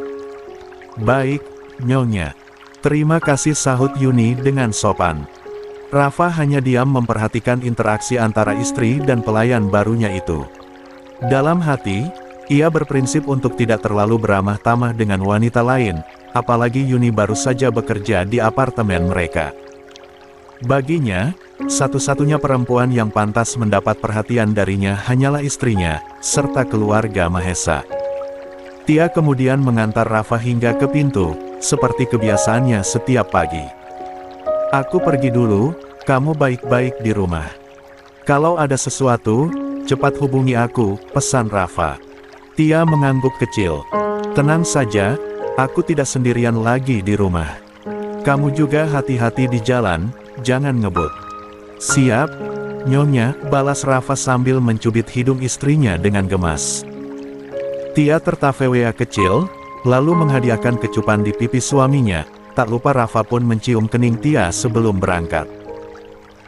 S1: "Baik, Nyonya. Terima kasih," sahut Yuni dengan sopan. Rafa hanya diam memperhatikan interaksi antara istri dan pelayan barunya itu. Dalam hati, ia berprinsip untuk tidak terlalu beramah tamah dengan wanita lain, apalagi Yuni baru saja bekerja di apartemen mereka. Baginya, satu-satunya perempuan yang pantas mendapat perhatian darinya hanyalah istrinya, serta keluarga Mahesa. Tia kemudian mengantar Rafa hingga ke pintu, seperti kebiasaannya setiap pagi. Aku pergi dulu, kamu baik-baik di rumah. Kalau ada sesuatu, cepat hubungi aku, pesan Rafa. Tia mengangguk kecil. Tenang saja, aku tidak sendirian lagi di rumah. Kamu juga hati-hati di jalan, jangan ngebut. Siap, Nyonya, balas Rafa sambil mencubit hidung istrinya dengan gemas. Tia tertawa kecil, lalu menghadiahkan kecupan di pipi suaminya. Tak lupa Rafa pun mencium kening Tia sebelum berangkat.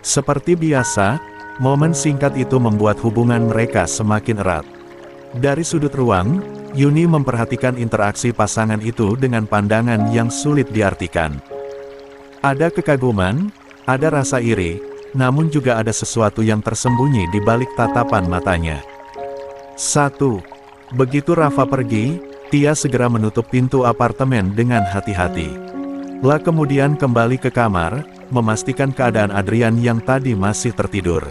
S1: Seperti biasa, momen singkat itu membuat hubungan mereka semakin erat. Dari sudut ruang, Yuni memperhatikan interaksi pasangan itu dengan pandangan yang sulit diartikan. Ada kekaguman, ada rasa iri, namun juga ada sesuatu yang tersembunyi di balik tatapan matanya. 1. Begitu Rafa pergi, Tia segera menutup pintu apartemen dengan hati-hati. Kemudian kembali ke kamar, memastikan keadaan Adrian yang tadi masih tertidur.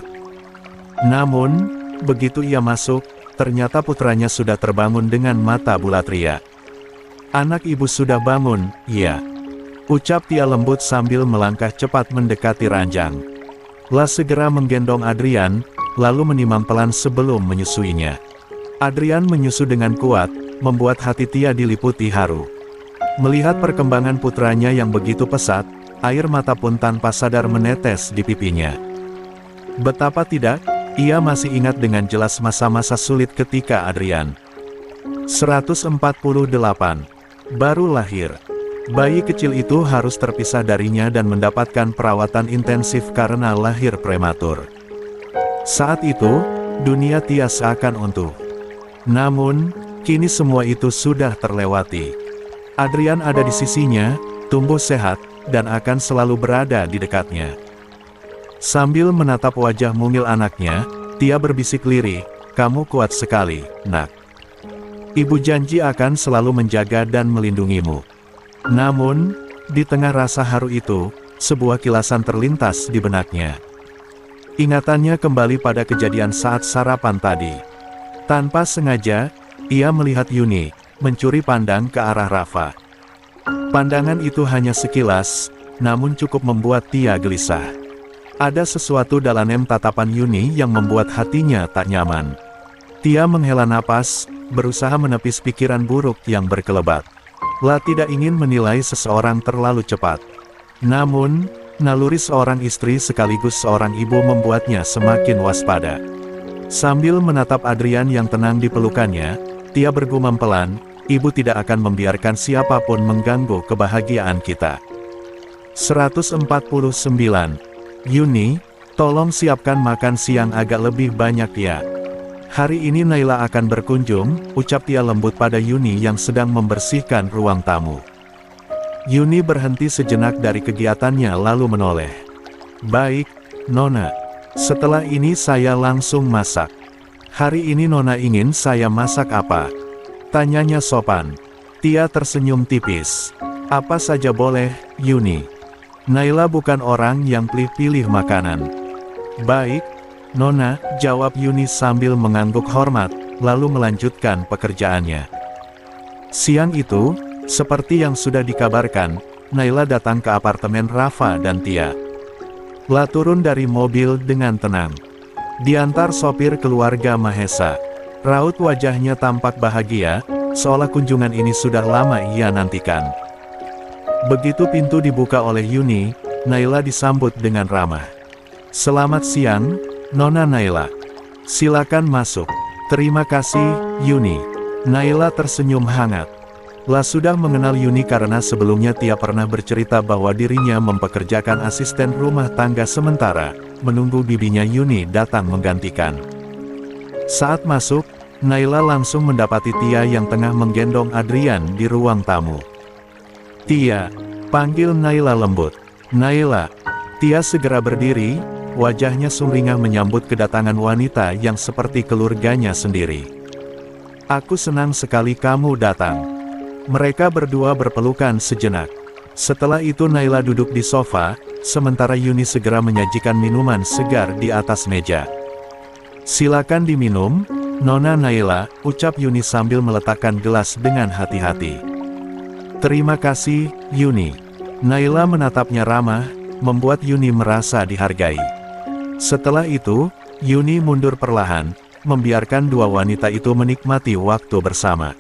S1: Namun, begitu ia masuk, ternyata putranya sudah terbangun dengan mata bulat ria. Anak ibu sudah bangun, iya. Ucap Tia lembut sambil melangkah cepat mendekati ranjang. Segera menggendong Adrian, lalu menimam pelan sebelum menyusuinya. Adrian menyusu dengan kuat, membuat hati Tia diliputi haru. Melihat perkembangan putranya yang begitu pesat, air mata pun tanpa sadar menetes di pipinya. Betapa tidak, ia masih ingat dengan jelas masa-masa sulit ketika Adrian 148 baru lahir. Bayi kecil itu harus terpisah darinya dan mendapatkan perawatan intensif karena lahir prematur. Saat itu, dunia Tia seakan runtuh. Namun, kini semua itu sudah terlewati. Adrian ada di sisinya, tumbuh sehat, dan akan selalu berada di dekatnya. Sambil menatap wajah mungil anaknya, Tia berbisik lirih, "Kamu kuat sekali, Nak. Ibu janji akan selalu menjaga dan melindungimu." Namun, di tengah rasa haru itu, sebuah kilasan terlintas di benaknya. Ingatannya kembali pada kejadian saat sarapan tadi. Tanpa sengaja, ia melihat Yuni mencuri pandang ke arah Rafa. Pandangan itu hanya sekilas, namun cukup membuat Tia gelisah. Ada sesuatu dalam tatapan Yuni yang membuat hatinya tak nyaman. Tia menghela napas, berusaha menepis pikiran buruk yang berkelebat. Tidak ingin menilai seseorang terlalu cepat. Namun, naluri seorang istri sekaligus seorang ibu membuatnya semakin waspada. Sambil menatap Adrian yang tenang di pelukannya, Tia bergumam pelan, "Ibu tidak akan membiarkan siapapun mengganggu kebahagiaan kita." 149. Yuni, tolong siapkan makan siang agak lebih banyak ya. Hari ini Naila akan berkunjung, ucap Tia lembut pada Yuni yang sedang membersihkan ruang tamu. Yuni berhenti sejenak dari kegiatannya lalu menoleh. "Baik, Nona. Setelah ini saya langsung masak." "Hari ini Nona ingin saya masak apa?" tanyanya sopan. Tia tersenyum tipis. "Apa saja boleh, Yuni. Naila bukan orang yang pilih-pilih makanan." "Baik, Nona," jawab Yuni sambil mengangguk hormat, lalu melanjutkan pekerjaannya. Siang itu, seperti yang sudah dikabarkan, Naila datang ke apartemen Rafa dan Tia. Turun dari mobil dengan tenang. Diantar sopir keluarga Mahesa. Raut wajahnya tampak bahagia, seolah kunjungan ini sudah lama ia nantikan. Begitu pintu dibuka oleh Yuni, Naila disambut dengan ramah. "Selamat siang, Nona Naila. Silakan masuk." "Terima kasih, Yuni." Naila tersenyum hangat. Sudah mengenal Yuni karena sebelumnya Tia pernah bercerita bahwa dirinya mempekerjakan asisten rumah tangga sementara, menunggu bibinya Yuni datang menggantikan. Saat masuk, Naila langsung mendapati Tia yang tengah menggendong Adrian di ruang tamu. "Tia," panggil Naila lembut. "Naila." Tia segera berdiri, wajahnya sumringah menyambut kedatangan wanita yang seperti keluarganya sendiri. "Aku senang sekali kamu datang." Mereka berdua berpelukan sejenak. Setelah itu Naila duduk di sofa, sementara Yuni segera menyajikan minuman segar di atas meja. "Silakan diminum, Nona Naila," ucap Yuni sambil meletakkan gelas dengan hati-hati. Terima kasih, Yuni. Naila menatapnya ramah, membuat Yuni merasa dihargai. Setelah itu, Yuni mundur perlahan, membiarkan dua wanita itu menikmati waktu bersama.